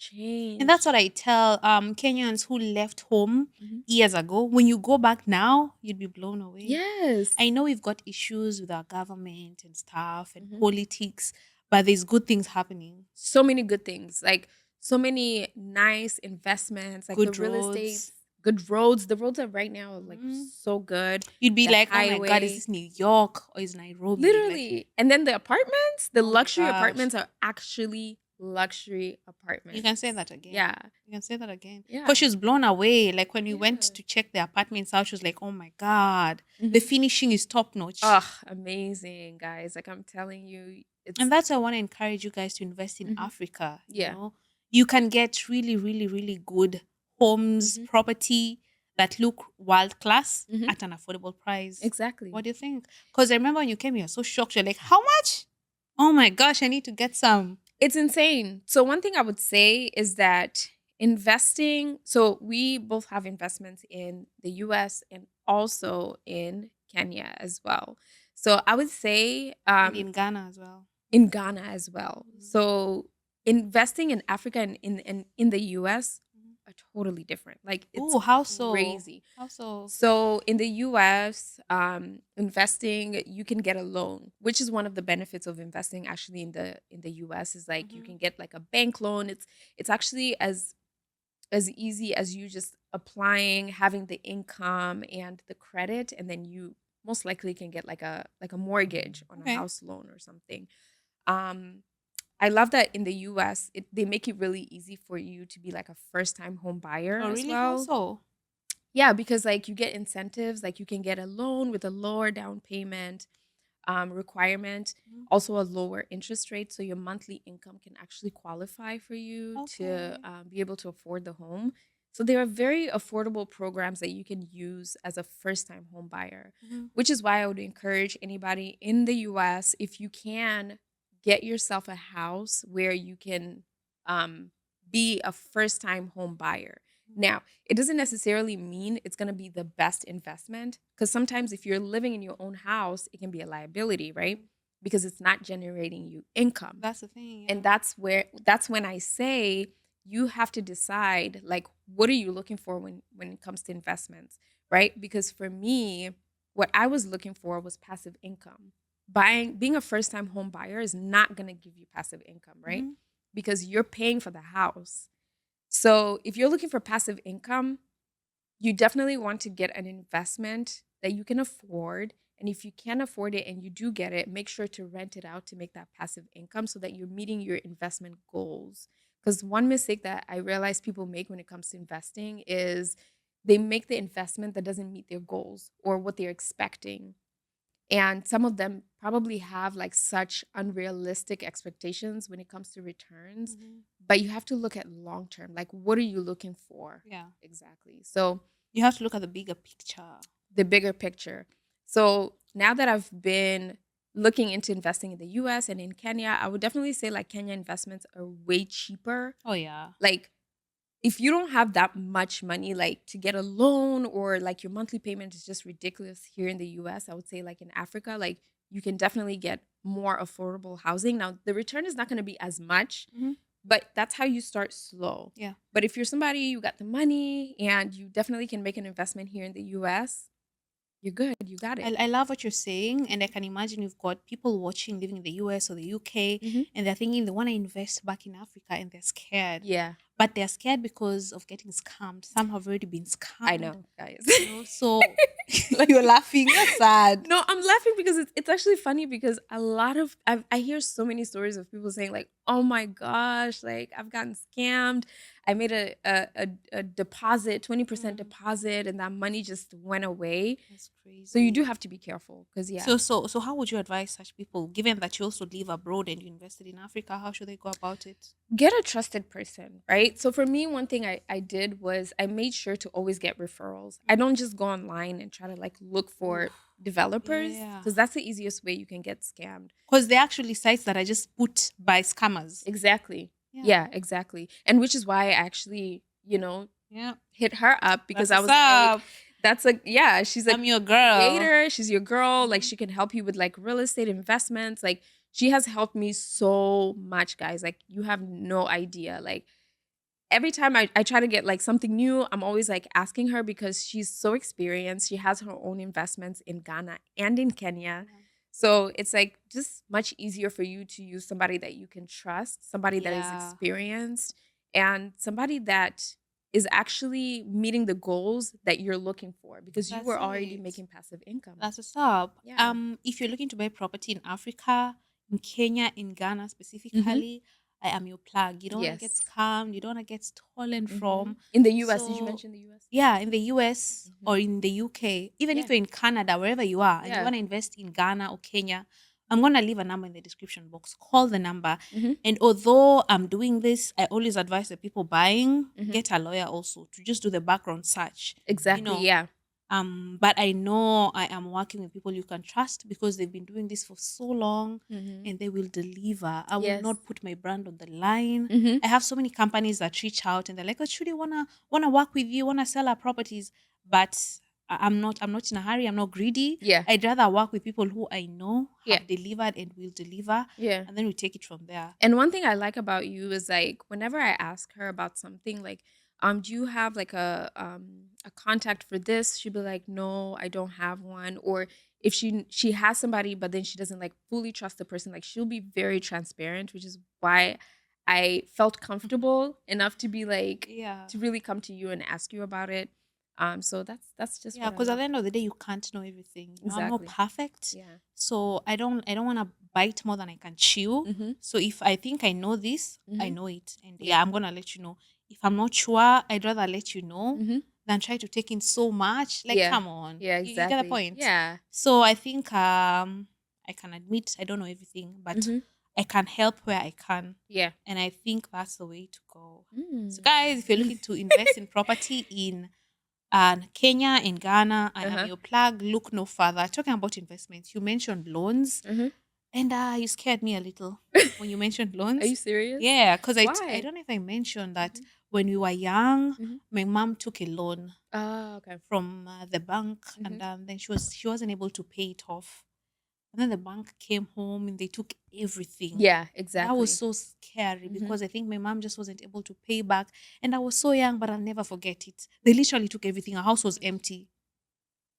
and that's changed. what I tell Kenyans who left home Mhm. years ago. When you go back now, you'd be blown away. Yes. I know we've got issues with our government and stuff and Mhm. politics, but there's good things happening. So many good things. Like so many nice investments, like the Good real estate, roads. good roads. The roads are right now are like Mhm. so good. You'd be The like, oh my God, is highway. this New York or is Nairobi? Like, Literally. And then the apartments, the oh my luxury gosh. apartments are actually luxury You can say apartments. that again. Yeah. You can say that again. Because Yeah. she was blown away. Like when we went Yeah. to check the apartments out, she was like, oh my God, the Mhm. finishing is top notch. Oh, amazing, guys. Like I'm telling you, And it's that's why I want to encourage you guys to invest in mhm. Africa. You Yeah. know, you can get really, really, really good homes, Mhm. property that look world class Mhm. at an affordable price. Exactly. What do you think? Because I remember when you came, you were so shocked. You're like, how much? Oh my gosh, I need to get some. It's insane. So one thing I would say is that investing, so we both have investments in the US and also in Kenya as well. So I would say And in Ghana as well. in Ghana as well. Mhm. So investing in Africa and in the US Mhm. are totally different. Like it's Oh, how so? crazy. How so? So in the US, investing, you can get a loan, which is one of the benefits of investing actually in the US is like you Mhm. can get like a bank loan. It's actually as easy as you just applying, having the income and the credit, and then you most likely can get like a mortgage on a Okay. house loan or something. Um, I love that in the US, they make it really easy for you to be like a first time home buyer Oh, as really? How well. so? Yeah, because like you get incentives, like you can get a loan with a lower down payment requirement, Mhm. also a lower interest rate. So your monthly income can actually qualify for you to Okay. be able to afford the home. So there are very affordable programs that you can use as a first time home buyer, Mhm. which is why I would encourage anybody in the US, if you can, get yourself a house where you can um, be a first time home buyer. Mhm. Now, it doesn't necessarily mean it's going to be the best investment because sometimes if you're living in your own house, it can be a liability, right? Mhm. Because it's not generating you income. That's the thing, And yeah. that's when I say you have to decide like what are you looking for when it comes to investments, right? Because for me, what I was looking for was passive income. Being a first-time home buyer is not going to give you passive income, right? Mhm. Because you're paying for the house. So, if you're looking for passive income, you definitely want to get an investment that you can afford. And if you can afford it and you do get it, make sure to rent it out to make that passive income so that you're meeting your investment goals. Because one mistake that I realize people make when it comes to investing is they make the investment that doesn't meet their goals or what they're expecting. And some of them probably have like such unrealistic expectations when it comes to returns. Mhm. But you have to look at long term. Like, what are you looking for? Yeah. Exactly. So, You have to look at the bigger picture. the bigger picture. So, now that I've been looking into investing in the US and in Kenya, I would definitely say like Kenya investments are way cheaper. Oh yeah. Like, if you don't have that much money, like to get a loan or like your monthly payment is just ridiculous here in the US, I would say like in Africa, like you can definitely get more affordable housing. Now, the return is not going to be as much, Mhm. but that's how you start slow. Yeah. But if you're somebody, you got the money and you definitely can make an investment here in the US, you're good. You got it. I love what you're saying, and I can imagine you've got people watching living in the US or the UK, Mhm. and they're thinking they want to invest back in Africa and they're scared. Yeah, But they're scared because of getting scammed. Some have already been I scammed, know, guys. you know. So Like you're laughing, you're sad. no, I'm laughing because it's actually funny because a lot of I hear so many stories of people saying like, "Oh my gosh, like I've gotten scammed. I made a deposit, 20% Mm, deposit, and that money just went away." that's So you do crazy. have to be careful because yeah, So how would you advise such people, given that you also live abroad and you invested in Africa, how should they go about it? get a trusted person, right? So for me, one thing I did was I made sure to always get referrals. I don't just go online and try to like look for Oof. developers Yeah. because that's the easiest way you can get scammed. Because they're actually sites that are just put by scammers. Exactly. Yeah. Yeah, exactly. And which is why I actually, Yeah. hit her up because That's I what's was like, up. that's a she's a I'm your girl. creator, she's your girl, like Mhm. she can help you with like real estate investments. Like She has helped me so much, guys. Like, you have no idea. Like, every time I try to get like something new, I'm always like asking her because she's so experienced. She has her own investments in Ghana and in Kenya. Yeah. So it's like just much easier for you to use somebody that you can trust, somebody that is Yeah. experienced, and somebody that is actually meeting the goals that you're looking for because you That's were already it. making passive income. That's what's up. Yeah. If you're looking to buy property in Africa, in Kenya, in Ghana Mm-hmm. specifically, I am your plug. You don't want to get Yes. scammed. You don't want to get stolen Mm-hmm. from. In the US, did you So, mention the US? yeah, in the US Mm-hmm. or in the UK, even if Yeah. you're in Canada, wherever you are, and you Yeah. want to invest in Ghana or Kenya, I'm going to leave a number in the description box. Call the number. Mm-hmm. And although I'm doing this, I always advise the people buying, Mm-hmm. get a lawyer also to just do the background search. You Exactly. know, Yeah. but I know I am working with people you can trust because they've been doing this for so long Mm-hmm. and they will deliver. I will Yes. not put my brand on the line. Mm-hmm. I have so many companies that reach out and they're like, "Oh, Trudy, wanna work with you, wanna sell our properties," but I'm not in a hurry. I'm not greedy. Yeah. I'd rather work with people who I know Yeah. have delivered and will deliver, Yeah. and then we take it from there. And one thing I like about you is like whenever I ask her about something, like, do you have like a contact for this? She'd be like, no, I don't have one. Or if she has somebody, but then she doesn't like fully trust the person, like she'll be very transparent, which is why I felt comfortable enough to be like Yeah. to really come to you and ask you about it. So that's just Yeah, what I because at love. the end of the day, you can't know everything. I'm not Exactly. perfect, Yeah. so I don't want to bite more than I can chew. Mm-hmm. So if I think I know this, I Mm-hmm. know it, and Yeah. yeah, I'm gonna let you know. If I'm not sure, I'd rather let you know Mm-hmm. than try to take in so much. Like, Yeah. come on, Yeah, you get the exactly. point. Yeah. So I think I can admit I don't know everything, but Mm-hmm. I can help where I can, Yeah. and I think that's the way to go. So, Mm. guys, if you're looking to invest in property in and Kenya and Ghana, I am Uh-huh. your plug. Look no further. Talking about investments, you mentioned loans, Mhm. and you scared me a little when you mentioned Are you loans. serious? Yeah, because I Why? don't know if I mentioned that Mhm. when we were young, Mhm. my mom took a loan Oh, okay. from the bank, and Mhm. then she wasn't able to pay it off. And then the bank came home and they took everything. Yeah, That was exactly. so scary Mhm. because I think my mom just wasn't able to pay back. And I was so young, but I'll never forget it. They literally took everything. Our house was empty,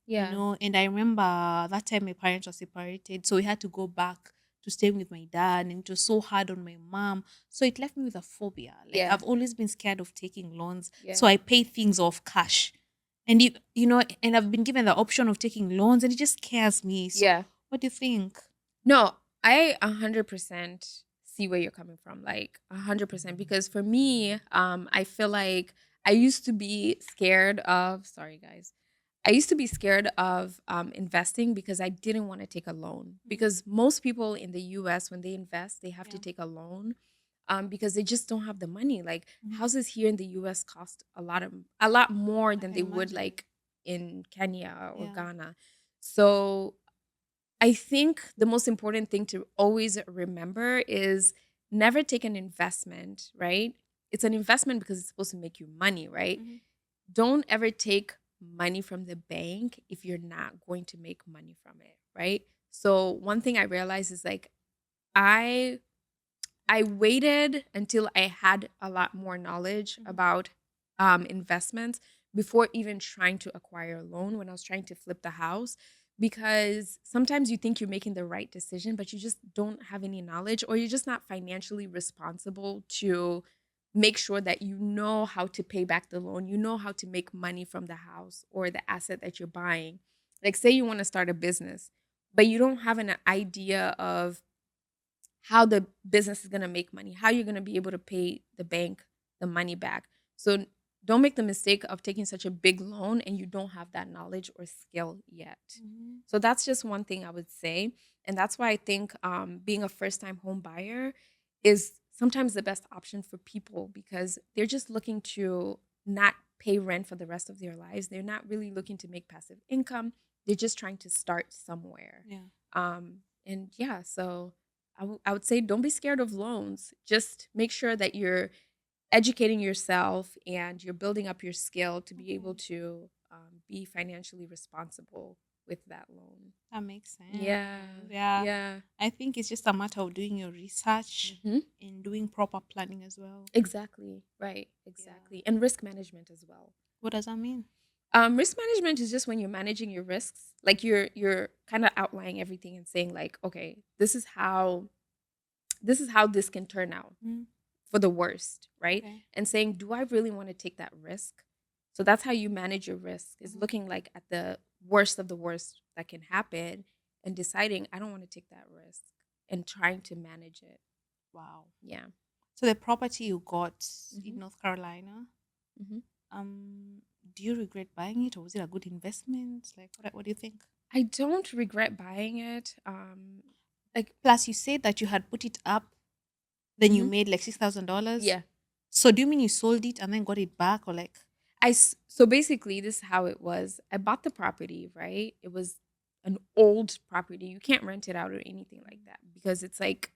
Yeah. and I remember that time my parents were separated, so we had to go back to stay with my dad, and it was so hard on my mom. So it left me with a phobia. Like, Yeah. I've always been scared of taking loans, so Yeah. I pay things off cash. And and I've been given the option of taking loans, and it just scares me. So Yeah. what do you think? No, I 100% see where you're coming from. Like 100% because for me, I feel like I used to be scared of, sorry guys. I used to be scared of investing because I didn't want to take a loan. Mhm. Because most people in the US, when they invest, they have to Yeah. take a loan because they just don't have the money. Like Mhm. houses here in the US cost a lot more I than can they would imagine. like in Kenya or Yeah. Ghana. So I think the most important thing to always remember is never take an investment, right? It's an investment because it's supposed to make you money, right? Mhm. Don't ever take money from the bank if you're not going to make money from it, right? So one thing I realized is like I I waited until I had a lot more knowledge Mhm. about investments before even trying to acquire a loan when I was trying to flip the house. Because sometimes you think you're making the right decision, but you just don't have any knowledge, or you're just not financially responsible to make sure that you know how to pay back the loan, you know how to make money from the house or the asset that you're buying. Like, say you want to start a business, but you don't have an idea of how the business is going to make money, how you're going to be able to pay the bank the money back. So don't make the mistake of taking such a big loan and you don't have that knowledge or skill yet. Mhm. So that's just one thing I would say. And that's why I think being a first time home buyer is sometimes the best option for people because they're just looking to not pay rent for the rest of their lives. They're not really looking to make passive income. They're just trying to start somewhere. Yeah. And yeah, so I would say don't be scared of loans. Just make sure that you're educating yourself and you're building up your skill to be able Mhm. to be financially responsible with that loan. That makes sense. Yeah. Yeah. Yeah. I think it's just a matter of doing your research Hmm. and doing proper planning as well. Exactly. Right. Yeah. Exactly. And risk management as well. What does that mean? Risk management is just when you're managing your risks, like you're kind of outlining everything and saying like, okay, this is how this can turn out Mm, for the worst, right? okay. And saying, do I really want to take that risk? So that's how you manage your risk, is Mhm. looking like at the worst of the worst that can happen and deciding I don't want to take that risk and trying to manage it. Wow. Yeah. So the property you got in Hmm. North Carolina, Hmm. um, do you regret buying it or was it a good investment? Like what do you think? I don't regret buying it. Like, Plus you said that you had put it up, then you mhm. made like $6,000. Yeah. So do you mean you sold it and then got it back or like So basically this is how it was. I bought the property, right? It was an old property. You can't rent it out or anything like that because it's like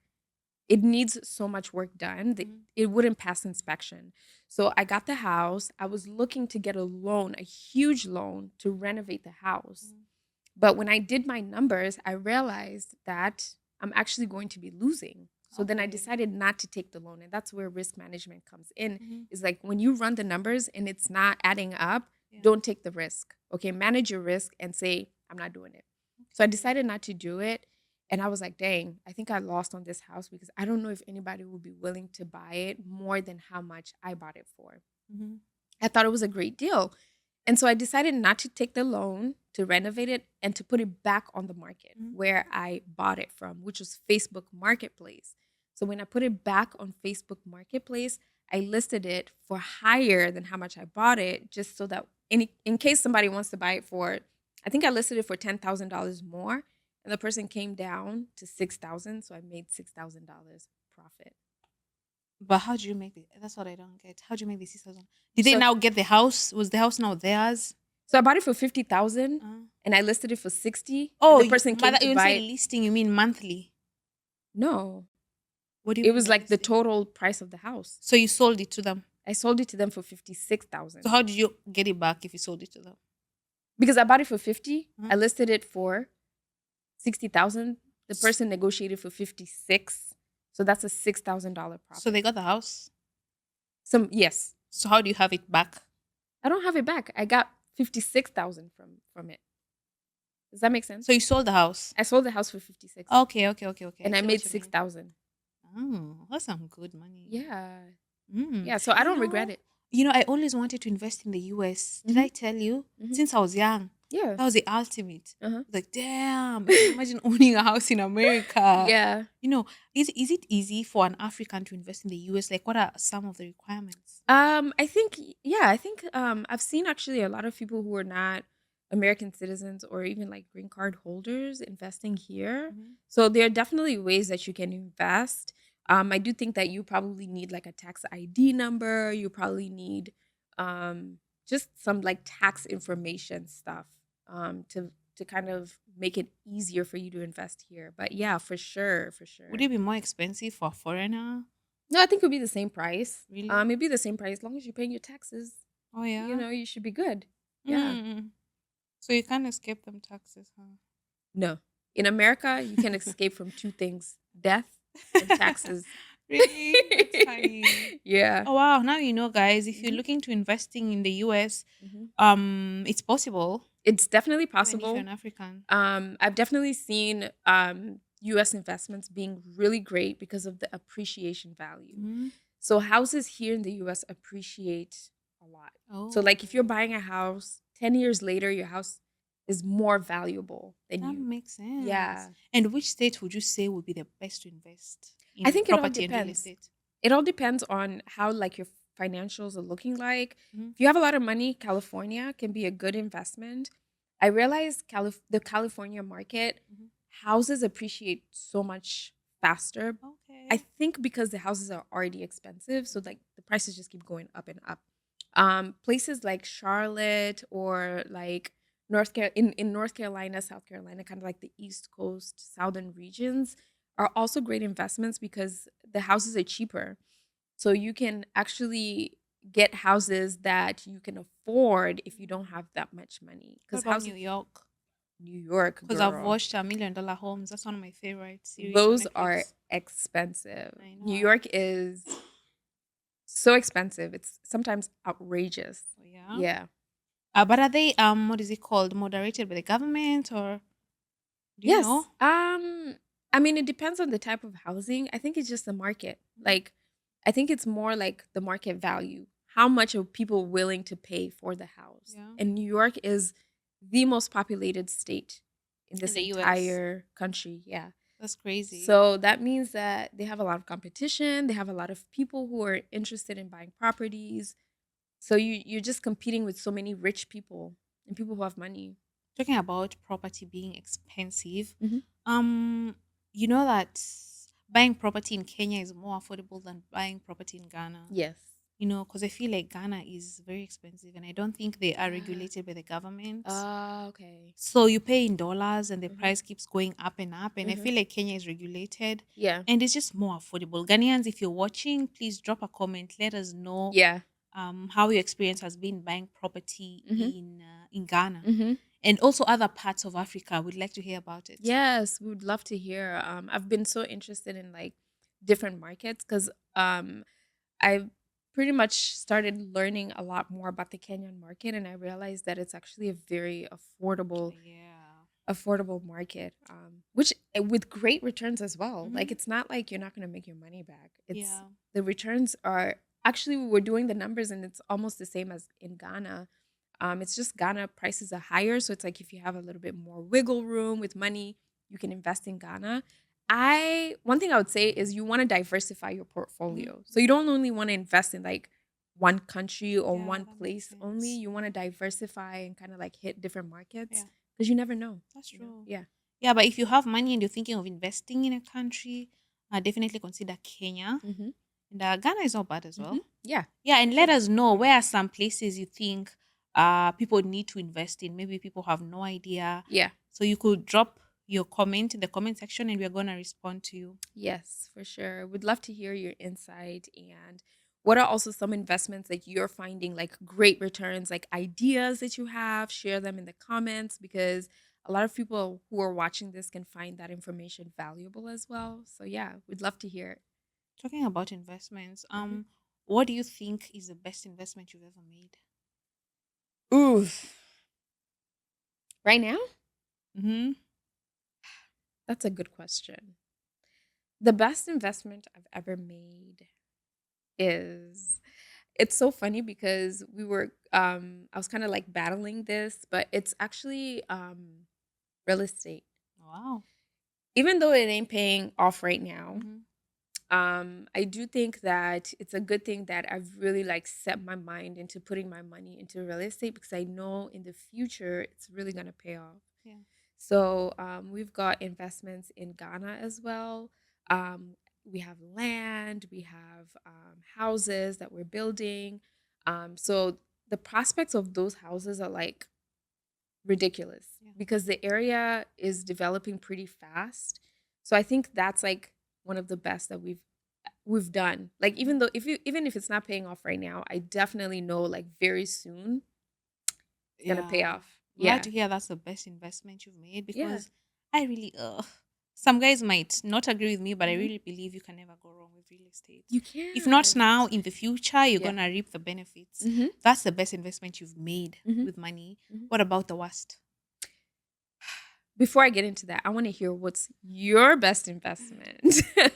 it needs so much work done that Mhm. it wouldn't pass inspection. So I got the house. I was looking to get a loan, a huge loan to renovate the house. Mhm. But when I did my numbers, I realized that I'm actually going to be losing. So then I Okay. decided not to take the loan. And that's where risk management comes in. Mhm. Is like when you run the numbers and it's not adding up, Yeah. don't take the risk. Okay, manage your risk and say, I'm not doing it. So I Okay. decided not to do it. And I was like, dang, I think I lost on this house because I don't know if anybody would be willing to buy it more than how much I bought it for. Mhm. I thought it was a great deal. And so I decided not to take the loan to renovate it and to put it back on the market Mhm. where I bought it from, which was Facebook Marketplace. So when I put it back on Facebook Marketplace, I listed it for higher than how much I bought it, just so that in case somebody wants to buy it for, I think I listed it for $10,000 more, and the person came down to 6,000, so I made $6,000 profit. But how do you make it? That's what I don't get. How do you make the 6,000? Did they So now get the house? Was the house now theirs? so I bought it for 50,000 Uh, and I listed it for 60, and oh, the person came mother, to when you buy say it. listing, you mean monthly? No, What do you it mean was by like the listing? total price of the house. So you sold it to them. I sold it to them for So 56,000 how did you get it back if you sold it to them? because I bought it for 50. Uh-huh. I listed it for 60,000. The person negotiated for 56, so that's a $6,000 So they profit. got the house. Some yes, So how do you have it back? I don't have it back. I got 56,000 from it. Does that make So sense? you sold the house. I sold the house for 56 Okay, okay, okay, okay. I and I see made what you mean. 6,000. Oh, that's some good money. Yeah, Mm. yeah. So I You don't regret know, it. I always wanted to invest in the US. Did Hmm. I tell you? Hmm. Since I was young, Yeah. that was the ultimate. Uh huh. Like, damn, I can imagine owning a house in America. Yeah. You know, is it easy for an African to invest in the US? Like, what are some of the requirements? I think yeah, I think I've seen actually a lot of people who are not American citizens or even like green card holders investing here. Mhm. So there are definitely ways that you can invest. I do think that you probably need like a tax ID number. You probably need um just some like tax information stuff to kind of make it easier for you to invest here. But yeah, for sure, for Would sure. it be more expensive for a foreigner? No, I think it would be the same price. Really? It'd be the same price as long as you're paying your taxes. Oh yeah. You should be good. Yeah. Mm. So you can't escape them taxes, huh? No. In America, you can escape from two things: death and taxes. Really? That's funny. Yeah. Oh wow, now guys, if you're Mhm. looking to investing in the US, Mhm. it's possible It's definitely even if you're possible. an African. I've definitely seen US investments being really great because of the appreciation value. Mhm. So houses here in the US appreciate a lot. So Oh, like if you're buying a house, 10 years later your house is more valuable than that you. makes sense. Yeah. And which state would you say would be the best to invest I in think it all property and real depends. estate? It all depends on how like your financials are looking like. Mhm. If you have a lot of money, California can be a good investment. I realize the California market Mhm. houses appreciate so much faster. I Okay. think because the houses are already expensive, so like the prices just keep going up and up. Places like Charlotte or like in North Carolina, South Carolina, kind of like the East Coast, southern regions, are also great investments because the houses are cheaper. So you can actually get houses that you can afford if you don't have that much money. What Because about New houses, York? New York, Because I've girl. watched $1 Million Homes. That's one of my favorite series on Those are Netflix. expensive. I New know. York is so expensive. It's sometimes outrageous. Oh, yeah. Yeah. But are they what is it called? Moderated by the government, or do you know? Yes. I mean, it depends on the type of housing. I think it's just the market. Mhm. Like, I think it's more like the market value. How much are people willing to pay for the house? Yeah. And New York is the most populated state in In this the US. entire country. Yeah. That's crazy. So that means that they have a lot of competition. They have a lot of people who are interested in buying properties. So you're just competing with so many rich people and people who have money. Talking about property being expensive, Mhm. um, you know that buying property in Kenya is more affordable than buying property in Ghana. Yes. Because I feel like Ghana is very expensive, and I don't think they are Yeah. regulated by the government. Ah, okay. So you pay in dollars, and the Mhm. price keeps going up and up. And I Mhm. feel like Kenya is regulated, Yeah. and it's just more affordable. Ghanaians, if you're watching, please drop a comment. Let us know Yeah. how your experience has been buying property Mhm. in Ghana, Mhm. and also other parts of Africa. We'd like to hear about it. Yes, we would love to hear. I've been so interested in like different markets because I pretty much started learning a lot more about the Kenyan market, and I realized that it's actually a very Yeah. affordable market, which with great returns as well. Like Hmm. it's not like you're not going to make your money back. It's Yeah. the returns are actually we were doing the numbers and it's almost the same as in Ghana. It's just Ghana prices are higher, so it's like if you have a little bit more wiggle room with money, you can invest in Ghana. I One thing I would say is you want to diversify your Hmm. portfolio. So you don't only want to invest in like one country or Yeah, one that makes place only. sense. You want to diversify and kind of like hit different markets Yeah, because you never know, that's you know? true. Yeah. Yeah, but if you have money and you're thinking of investing in a country, definitely consider Kenya. Mhm. And Ghana is not bad as Mhm. well. Yeah, Yeah, for and let sure. us know where are some places you think people need to invest in. Maybe people have no idea. Yeah. So you could drop your comment in the comment section, and we're going to respond to you. Yes, for sure. Would love to hear your insight and what are also some investments that you're finding like great returns, like ideas that you have, share them in the comments because a lot of people who are watching this can find that information valuable as well. So yeah, we'd love to hear it. Talking about investments, Mhm. what do you think is the best investment you've ever made? Ooh, right now? Mm-hmm. That's a good question. The best investment I've ever made is it's so funny because I was kind of like battling this, but it's actually real estate. Wow. Even though it ain't paying off right now, Mm-hmm. I do think that it's a good thing that I've really like set my mind into putting my money into real estate because I know in the future it's really gonna pay off. Yeah. So we've got investments in Ghana as well. We have land, we have houses that we're building. So the prospects of those houses are like ridiculous Yeah. because the area is developing pretty fast. So I think that's like one of the best that we've done. Like Mhm. even if it's not paying off right now, I definitely know like very soon it's gonna pay Yeah. off. Glad Yeah. to hear that's the best investment you've made, Yeah. because I really some guys might not agree with me, but I Mhm. really believe you can never go wrong with real estate. You If not can. now, in the future, you're Yeah. gonna reap the benefits. Mhm. That's the best investment you've made Mhm. with money. Mhm. What about the worst? Before I get into that, I want to hear what's your best investment.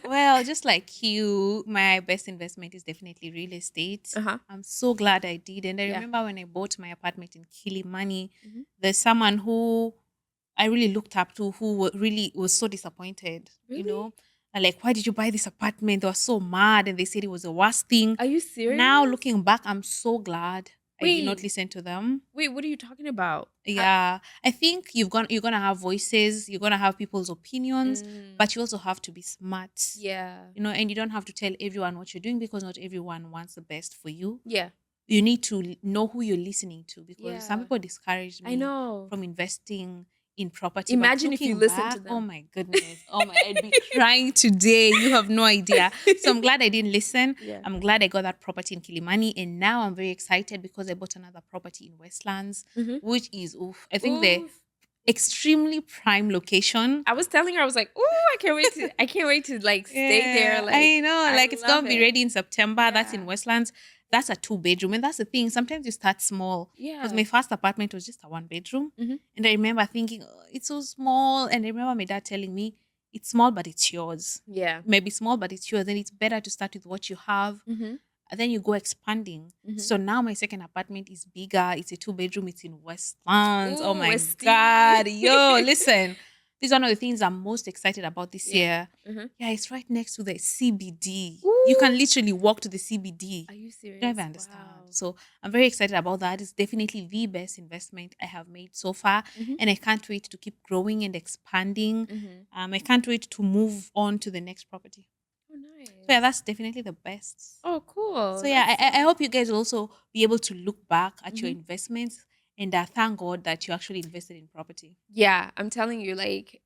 Well, just like you, my best investment is definitely real estate. Uh-huh. I'm so glad I did. And I Yeah. remember when I bought my apartment in Kilimani, Mhm. there's someone who I really looked up to who really was so disappointed, Really? And like, why did you buy this apartment? They were so mad and they said it was the worst thing. Are you Now, serious? looking back, I'm so glad I did not Wait. listen to them. Wait, what are you talking about? Yeah, I think you're gonna have voices, you're gonna have people's opinions, Mm, but you also have to be smart, yeah. and you don't have to tell everyone what you're doing because not everyone wants the best for you. Yeah. You need to know who you're listening to, because some Yeah. people discouraged I me know. from investing in property. But Imagine if you looking listen to back, oh them. my goodness, oh my, I'd be crying today. You have no idea. So I'm glad I didn't listen. Yeah. I'm glad I got that property in Kilimani. And now I'm very excited because I bought another property in Westlands, Mhm. which is, oof, I think Oof. extremely prime location. I was telling her, I was like, "Ooh, I can't wait to like stay there." Yeah, Like, I know. I Like it's love gonna be it. ready in September. That's in Yeah. Westlands. That's a 2 bedroom, and that's the thing. Sometimes you start small because Yeah. my first apartment was just a 1 bedroom, Hmm. and I remember thinking, oh, it's so small. And I remember my dad telling me, "It's small, but it's yours. Yeah. Maybe small, but it's yours. And it's better to start with what you have, Hmm. and then you go expanding." Hmm. So now my second apartment is bigger. It's a 2 bedroom. It's in Westlands. Oh Ooh, my Westy. God. Yo, listen. This is one of the things I'm most excited about this Yeah. year. Hmm. Yeah, it's right next to the CBD. You Ooh. can literally walk to the CBD. Are you You don't even serious? understand. Wow. So I'm very excited about that. It's definitely the best investment I have made so far. Hmm. And I can't wait to keep growing and expanding. Hmm. I can't wait to move on to the next property. Oh, So yeah, nice. that's definitely the best. Oh, So cool. yeah, That's I so. hope you guys will also be able to look back at your Hmm. investments and thank God that you actually invested in property. Yeah, I'm telling you, like,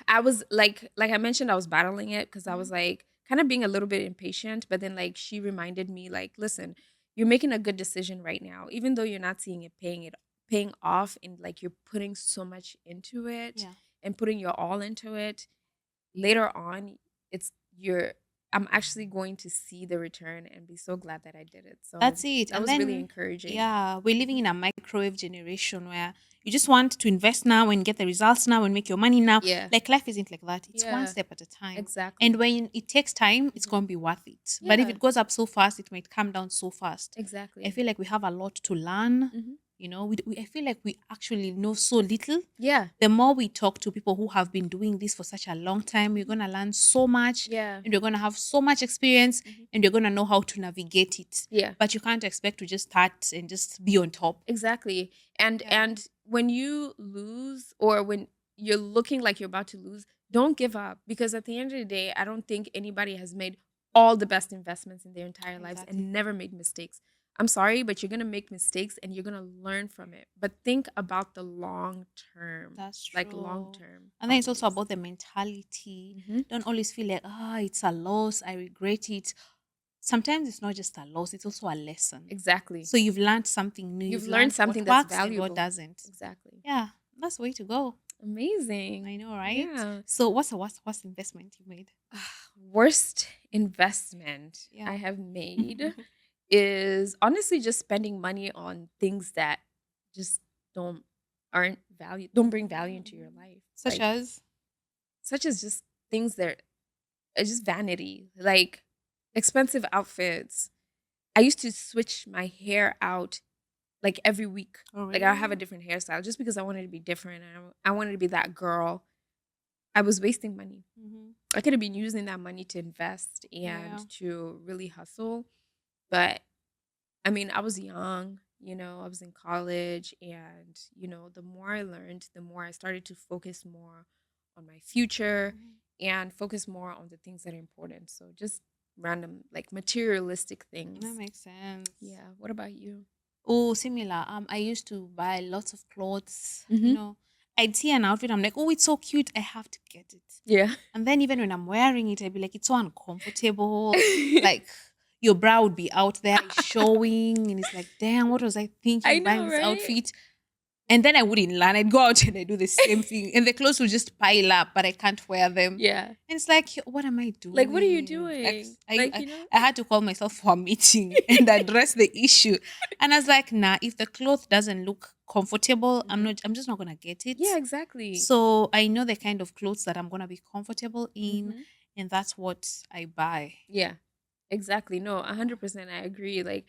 I was like I mentioned, I was battling it because I Mhm. was like kind of being a little bit impatient, but then like she reminded me, like, listen, you're making a good decision right now, even though you're not seeing it paying off, and like you're putting so much into it Yeah. and putting your all into it. Later on, it's you're I'm actually going to see the return and be so glad that I did it. So That's it. that And was really then, encouraging. yeah, we're living in a microwave generation where you just want to invest now and get the results now and make your money now. Yeah. Like life isn't like that. It's one Yeah. step at a time. And Exactly. when it takes time, it's Mhm. going to be worth it. But if Yeah. it goes up so fast, it might come down so fast. I Exactly. feel like we have a lot to learn. Hmm. I feel like we actually know so little. Yeah. The more we talk to people who have been doing this for such a long time, we're Mhm. going to learn so much Yeah. and you're going to have so much experience Mhm. and you're going to know how to navigate it. Yeah. But you can't expect to just start and just be on top. Exactly. And Yeah. and when you lose, or when you're looking like you're about to lose, don't give up, because at the end of the day, I don't think anybody has made all the best investments in their entire lives Exactly. and never made mistakes. I'm sorry, but you're going to make mistakes and you're going to learn from it. But think about the long term, That's like long true. term And then it's also always. about the mentality. Mhm. Don't always feel like, it's a loss. I regret it. Sometimes it's not just a loss, it's also a lesson. Exactly. So you've learned something new. You've You've learned learned something what that's works and what valuable. doesn't. Exactly. Yeah, that's the way to go. Amazing. I know, right? Yeah. So what's the worst investment you made? Worst investment I Yeah. have made is honestly just spending money on things that just don't don't bring value into your life. Such Like, as? such as just things that are just vanity, like expensive outfits. I used to switch my hair out like every week. Oh, Like, I have a really? different hairstyle just because I wanted to be different, and I wanted to be that girl. I was wasting money. Mm-hmm. I could have been using that money to invest and Yeah. to really hustle. But I mean, I was young, I was in college, and, the more I learned, the more I started to focus more on my future Mhm. and focus more on the things that are important. So just random, like materialistic That things. makes sense. Yeah. What about you? Oh, similar. I used to buy lots of clothes. Mm-hmm. I'd see an outfit. I'm like, oh, it's so cute. I have to get it. Yeah. And then even when I'm wearing it, I'd be like, it's so uncomfortable. Like your brow would be out there it's showing, and it's like, damn, what was I I thinking buying know, this right? outfit? And then I wouldn't learn. I'd go out and I do the same thing, and the clothes would just pile up, but I can't wear them. Yeah. And it's like, what am I Like, what are you doing? Like, doing? I, Like, I, I had to call myself for a meeting and address the issue. And I was like, nah, if the cloth doesn't look comfortable, Mhm. I'm just not gonna get Yeah, it. exactly. So I know the kind of clothes that I'm gonna be comfortable in, Mhm. and that's what I buy. Yeah, exactly. No, 100% I agree. Like,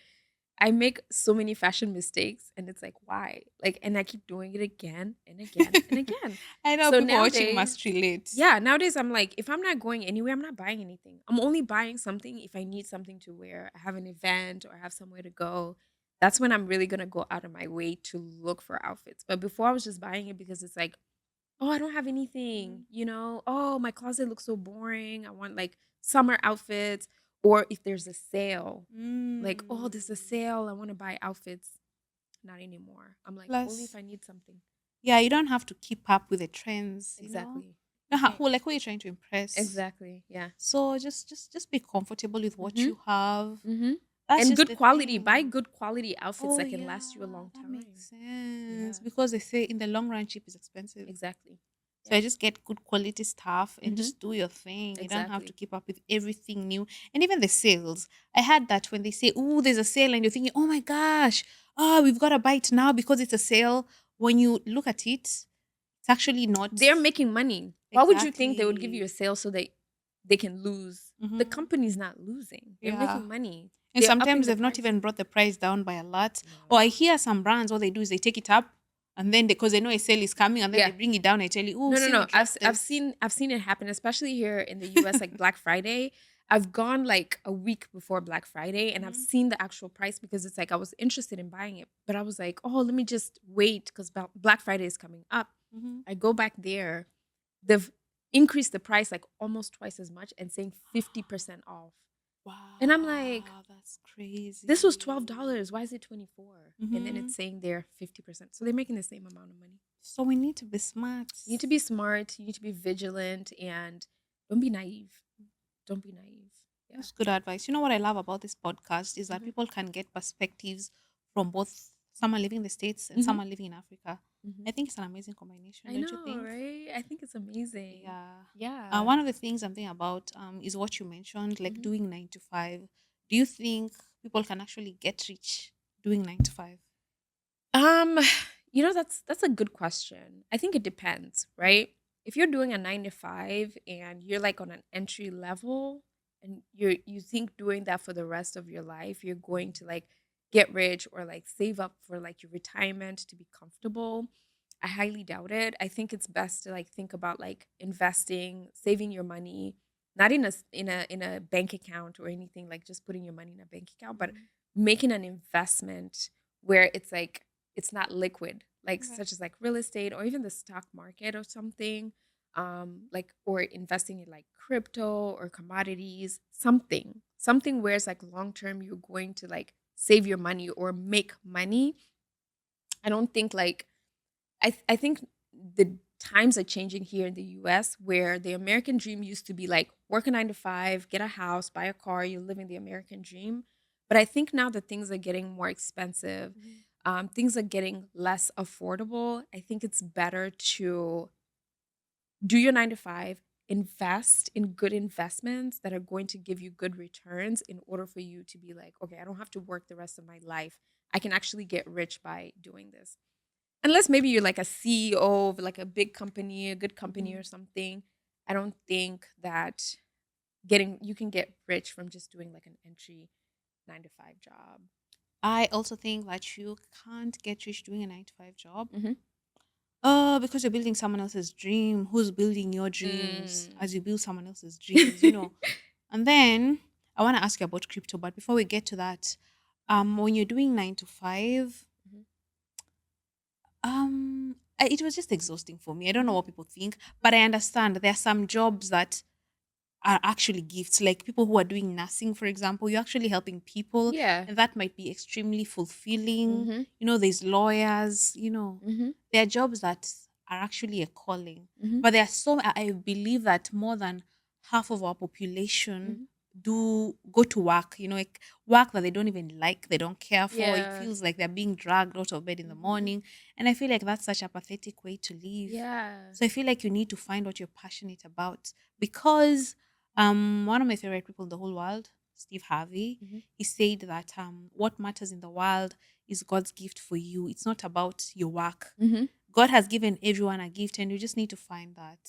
I make so many fashion mistakes, and it's like, why? Like, and I keep doing it again and again and again. I know So people watching nowadays, must relate. yeah, nowadays I'm like, if I'm not going anywhere, I'm not buying anything. I'm only buying something if I need something to wear, I have an event or I have somewhere to go. That's when I'm really gonna go out of my way to look for outfits. But before, I was just buying it because it's like, oh, I don't have anything, Mhm. Oh, my closet looks so boring. I want like summer outfits, or if there's a sale, like, oh, Mm. there's a sale, I want to buy outfits. Not anymore. I'm like, only if Plus, I need something. yeah, you don't have to keep up with the trends. Exactly. You You know can't. who are you trying to impress? Exactly. Yeah. So just be comfortable with what Mhm. you have. Mhm. That's And just good the quality. Buy thing. good quality outfits Oh that can last you a yeah, long that makes time. sense. Yeah, Because they say in the long run, cheap is expensive. exactly. So Yeah. I just get good quality stuff and Mhm. just do your thing. You don't have to Exactly. keep up with everything new. And even the sales. I had that when they say, oh, there's a sale, and you're thinking, oh my gosh, oh, we've got to buy it now because it's a sale. When you look at it, it's actually not They're making money. Why would you think they would give you a exactly. sale so they can lose? The Hmm. company's not losing. They're Yeah. making money. And They're upping sometimes the they've not price. even brought the price down by a lot. Or I No. hear some brands, what they do is they take it up and then because they know a sale is coming and then they Yeah. bring it down and tell you, oh, No, no, see, we no. dropped this. I've seen it happen, especially here in the US, like Black Friday. I've gone like a week before Black Friday and I've Hmm. seen the actual price because it's like I was interested in buying it, but I was like, oh, let me just wait because Black Friday is coming up. Hmm. I go back there, they've increased the price like almost twice as much and saying 50% off. And I'm like, Wow, that's this was crazy. $12. Why is it 24? And then Hmm. it's saying they're 50%. So they're making the same amount of money. So we need to be smart. You need to be smart, you need to be vigilant, and don't be naive. Don't be naive. Yeah. That's good advice. You know what I love about this podcast is that Hmm. people can get perspectives from both someone living in the States and Hmm. someone living in Africa. Hmm. I think it's an amazing combination, I don't you know, think? right? I think it's amazing. Yeah. Yeah. One of the things I'm thinking about is what you mentioned, like Hmm. doing 9 to 5. Do you think people can actually get rich doing 9 to 5? Um, that's a good question. I think it depends, right? If you're doing a 9 to 5 and you're like on an entry level and you think doing that for the rest of your life, you're going to like get rich or like save up for like your retirement to be comfortable. I highly doubt it. I think it's best to like think about like investing, saving your money, not in a bank account or anything like just putting your money in a bank account, but Mhm. making an investment where it's like it's not liquid, like Okay. such as like real estate or even the stock market or something, like or investing in like crypto or commodities, something where it's like long term you're going to like save your money or make money. I don't think like I think the times are changing here in the US where the American dream used to be like work a 9 to 5, get a house, buy a car, you're living the American dream. But I think now that things are getting more expensive, Mhm. things are getting less affordable. I think it's better to do your 9 to 5, invest in good investments that are going to give you good returns in order for you to be like, okay, I don't have to work the rest of my life. I can actually get rich by doing this. Unless maybe you're like a CEO of like a big company, a good company or Mhm. something. I don't think that getting you can get rich from just doing like an entry 9 to 5 job. I also think that you can't get rich doing a 9 to 5 job. Hmm. Because you're building someone else's dream. Who's building your dreams Mm. as you build someone else's dreams? And then I want to ask you about crypto, but before we get to that, when you're doing 9 to 5, Mhm. it was just exhausting for me. I don't know Mhm. what people think, but I understand there are some jobs that are actually gifts, like people who are doing nursing, for example. You're actually helping people, Yeah. and that might be extremely fulfilling. Mhm. There's lawyers, Mhm. there are jobs that are actually a calling. Mhm. But there are so I believe that more than half of our population Mhm. do go to work, like work that they don't even like, they don't care for. It Yeah. feels like they're being dragged out of bed in the Mhm. morning. And I feel like that's such a pathetic way to live. Yeah. So I feel like you need to find what you're passionate about because one of my favorite people in the whole world, Steve Harvey, Mhm. he said that what matters in the world is God's gift for you. It's not about your work. Mhm. God has given everyone a gift, and you just need to find that.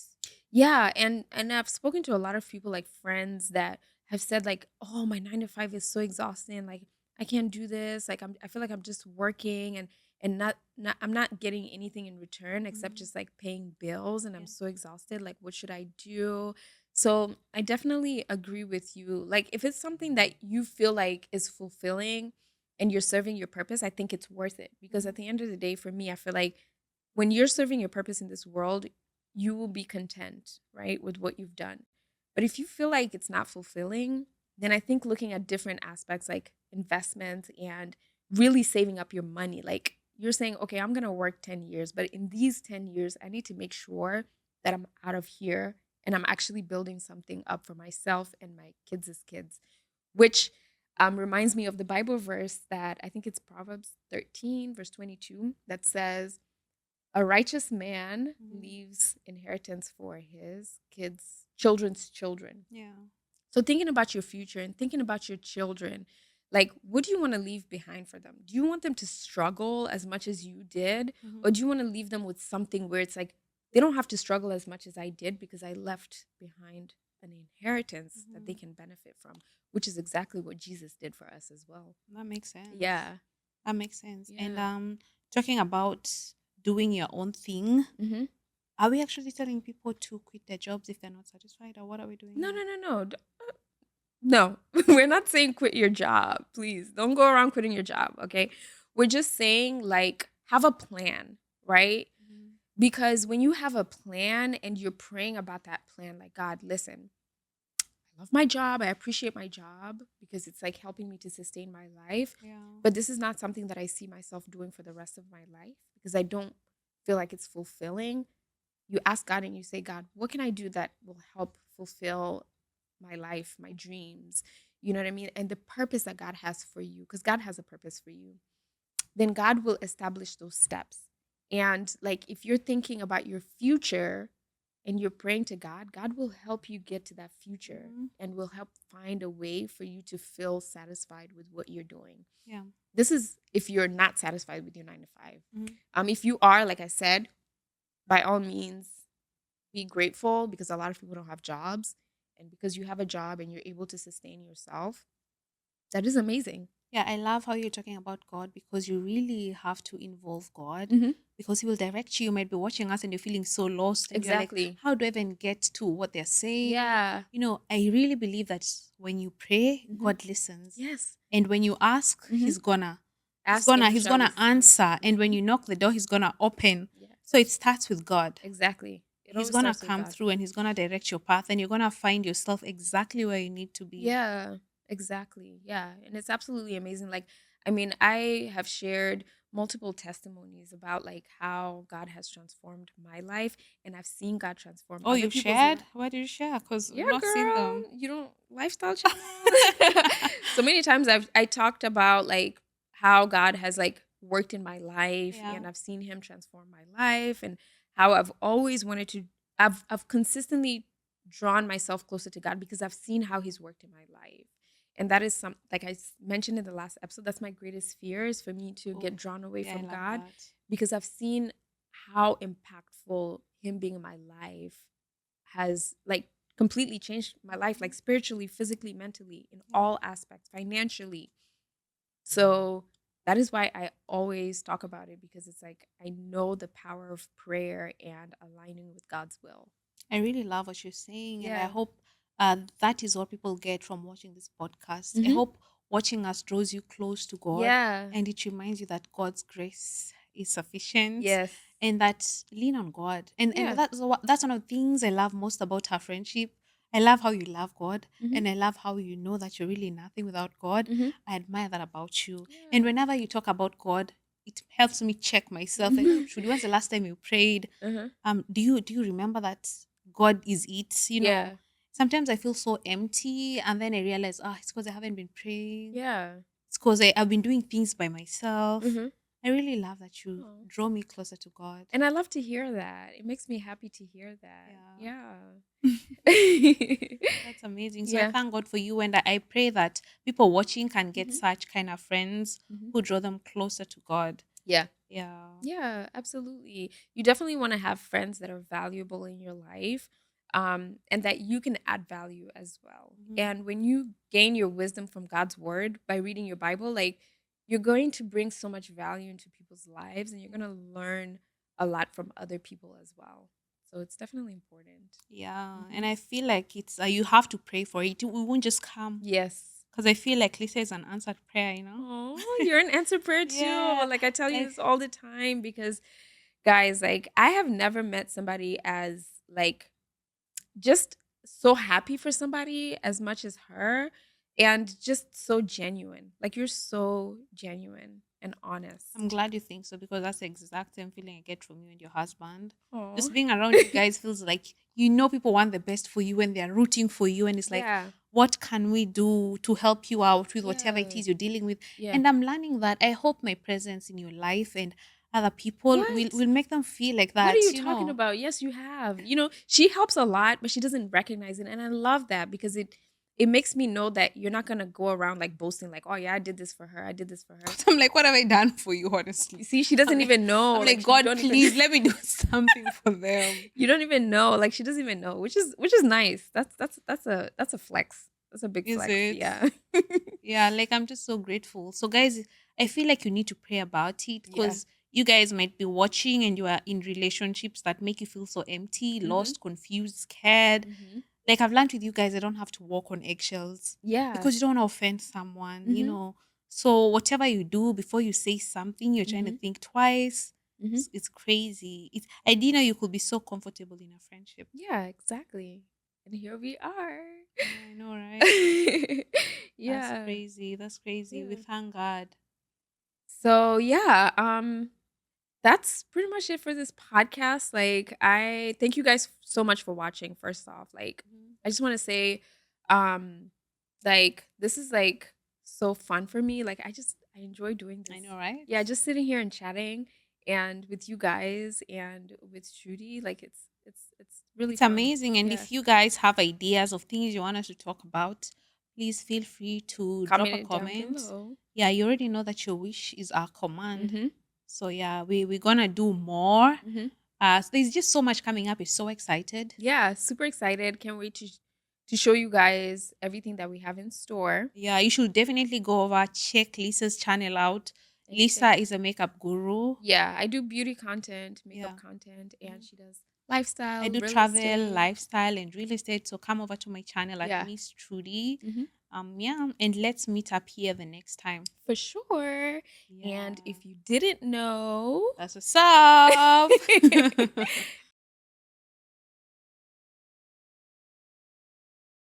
Yeah, and I've spoken to a lot of people like friends that have said like, "Oh, my 9 to 5 is so exhausting. Like I can't do this. Like I feel like I'm just working and not I'm not getting anything in return except Mhm. just like paying bills and I'm Yeah. so exhausted. Like what should I do?" So, I definitely agree with you. Like if it's something that you feel like is fulfilling and you're serving your purpose, I think it's worth it because at Mhm. the end of the day for me, I feel like when you're serving your purpose in this world, you will be content, right, with what you've done. But if you feel like it's not fulfilling, then I think looking at different aspects like investments and really saving up your money. Like you're saying, okay, I'm going to work 10 years, but in these 10 years, I need to make sure that I'm out of here and I'm actually building something up for myself and my kids' kids, which reminds me of the Bible verse that I think it's Proverbs 13, verse 22, that says, a righteous man Mhm. leaves inheritance for his kids, children's children. Yeah. So thinking about your future and thinking about your children, like what do you want to leave behind for them? Do you want them to struggle as much as you did? Mhm. Or do you want to leave them with something where it's like they don't have to struggle as much as I did because I left behind an inheritance that they Mhm. can benefit from, which is exactly what Jesus did for us as well. That makes sense. Yeah. That makes sense. And Yeah. talking about doing your own thing, Hmm. are we actually telling people to quit their jobs if they're not satisfied, or what are we doing No, here? no, no, no. No, we're not saying quit your job. Please don't go around quitting your job. Okay. We're just saying, like, have a plan, right? Mhm. Because when you have a plan and you're praying about that plan, like, God, listen, I love my job. I appreciate my job because it's like helping me to sustain my life. Yeah. But this is not something that I see myself doing for the rest of my life because I don't feel like it's fulfilling. You ask God and you say, God, what can I do that will help fulfill my life, my dreams? You know what I mean? And the purpose that God has for you, because God has a purpose for you, then God will establish those steps. And like if you're thinking about your future and you're praying to God, God will help you get to that future Mhm. and will help find a way for you to feel satisfied with what you're doing. Yeah. This is if you're not satisfied with your 9 to 5. Mhm. If you are, like I said, by all means, be grateful because a lot of people don't have jobs. And because you have a job and you're able to sustain yourself, that is amazing. Yeah, I love how you're talking about God because you really have to involve God Hmm. because He will direct you. You might be watching us and you're feeling so lost and you're like, Exactly. how do I even get to what they're saying? Yeah. I really believe that when you pray, Hmm. God listens. Yes. And when you ask, Hmm. Ask and you He's shall gonna receive. answer. And when Hmm. you knock the door, He's gonna open. Yeah. So it starts with God. Exactly. It He's always gonna starts with come God. through and He's gonna direct your path and you're gonna find yourself exactly where you need to be. Yeah, exactly. Yeah. And it's absolutely amazing. Like, I mean, I have shared multiple testimonies about like how God has transformed my life and I've seen God transform Oh, other you've people's shared? life. Why did you share? Because Yeah, we've not seen girl. them. You don't lifestyle channel. So many times I talked about like how God has like worked in my life Yeah. and I've seen him transform my life and how I've always wanted to I've consistently drawn myself closer to God because I've seen how he's worked in my life. And that is some like mentioned in the last episode, that's my greatest fear is for me to get Oh, drawn away yeah, I from love God that. because I've seen how impactful him being in my life has like completely changed my life, like Mhm. spiritually, physically, mentally, in Yeah. all aspects, financially. So that is why I always talk about it because it's like I know the power of prayer and aligning with God's will. I really love what you're saying, and I Yeah. hope that is what people get from watching this podcast. I Hmm. hope watching us draws you close to God, Yeah. and it reminds you that God's grace is sufficient, Yes. and that lean on God. And Yeah. that's one of the things I love most about our friendship. I love how you love God, Hmm. and I love how you know that you're really nothing without God. Hmm. I admire that about you. And Yeah. whenever you talk about God, it helps me check myself. Like, Trudy, when's the last time you prayed? Uh-huh. Do you remember that God is it? Yeah. Sometimes I feel so empty, and then I realize, it's because I haven't been praying. Yeah. It's because I've been doing things by myself. Hmm. I really love that you Oh. draw me closer to God. And I love to hear that. It makes me happy to hear that. Yeah. Yeah. That's amazing. So I Yeah. thank God for you, and I pray that people watching can get Hmm. such kind of friends Hmm. who draw them closer to God. Yeah. Yeah. Yeah, absolutely. You definitely want to have friends that are valuable in your life, and that you can add value as well. Mhm. And when you gain your wisdom from God's word by reading your Bible, like you're going to bring so much value into people's lives and you're going to learn a lot from other people as well. So it's definitely important. Yeah. Hmm. And I feel like it's you have to pray for it. We won't just come. Yes. Because I feel like Lisa is an answered prayer. Oh, you're an answer prayer too. Yeah. Like I tell you Like, this all the time because guys, like I have never met somebody as like just so happy for somebody as much as her and just so genuine. Like you're so genuine and I'm honest. glad you think so because that's the exact same feeling I get from you and your husband. Oh. Just being around you guys feels like people want the best for you and they're rooting for you. And it's like, Yeah. what can we do to help you out with whatever it Yeah. is you're dealing with? Yeah. And I'm learning that. I hope my presence in your life and other people What? will make them feel like What are that, you you talking know. about? Yes, you have. She helps a lot, but she doesn't recognize it. And I love that because it makes me know that you're not gonna go around like boasting, like, oh yeah, I did this for her. I did this for her. 'Cause I'm like, what have I done for you, You honestly? see, she I'm doesn't like, even know. I'm Like like, she God, don't even please let me do something for them. you don't even know. Like she doesn't even know, which is nice. That's a flex. That's a big Is flex. it? Yeah. Yeah, like I'm just so grateful. So, guys, I feel like you need to pray about it Yeah. because you guys might be watching and you are in relationships that make you feel so empty, Mhm. lost, confused, scared. Mhm. Like I've learned with you guys, I don't have to walk on eggshells Yeah. because you don't want to offend someone, you Mhm. know. So, whatever you do before you say something, you're trying to Mhm. think twice. Mhm. It's crazy. I didn't know you could be so comfortable in a friendship. Yeah, exactly. And here we are. Yeah, I know, right? That's Yeah. crazy. That's crazy. We Yeah. thank God. So yeah, that's pretty much it for this podcast. Like I thank you guys so much for watching first off. Like Mhm. I just want to say um like this is like so fun for me. Like I enjoy doing I this. know, right? Yeah, just sitting here and chatting and with you guys and with Trudy, like it's really It's fun. amazing. And Yeah. if you guys have ideas of things you want us to talk about, please feel free to drop Comment a it down comment. below. Yeah, you already know that your wish is our command. Mhm. So yeah, we're gonna do more. Mhm. So there's just so much coming up. We're so excited. Yeah, super excited. Can't wait to show you guys everything that we have in store. Yeah, you should definitely go over, check Lisa's channel out. Thank you, Lisa thank you. is a makeup guru. Yeah, I do beauty content, makeup Yeah. content, and Mhm. she does I lifestyle, do real travel, estate. lifestyle, and real estate. So come over to my channel at Yeah. Miss Trudy. Hmm. Yeah, and let's meet up here the next time. For sure. And Yeah, if you didn't know, that's what's up.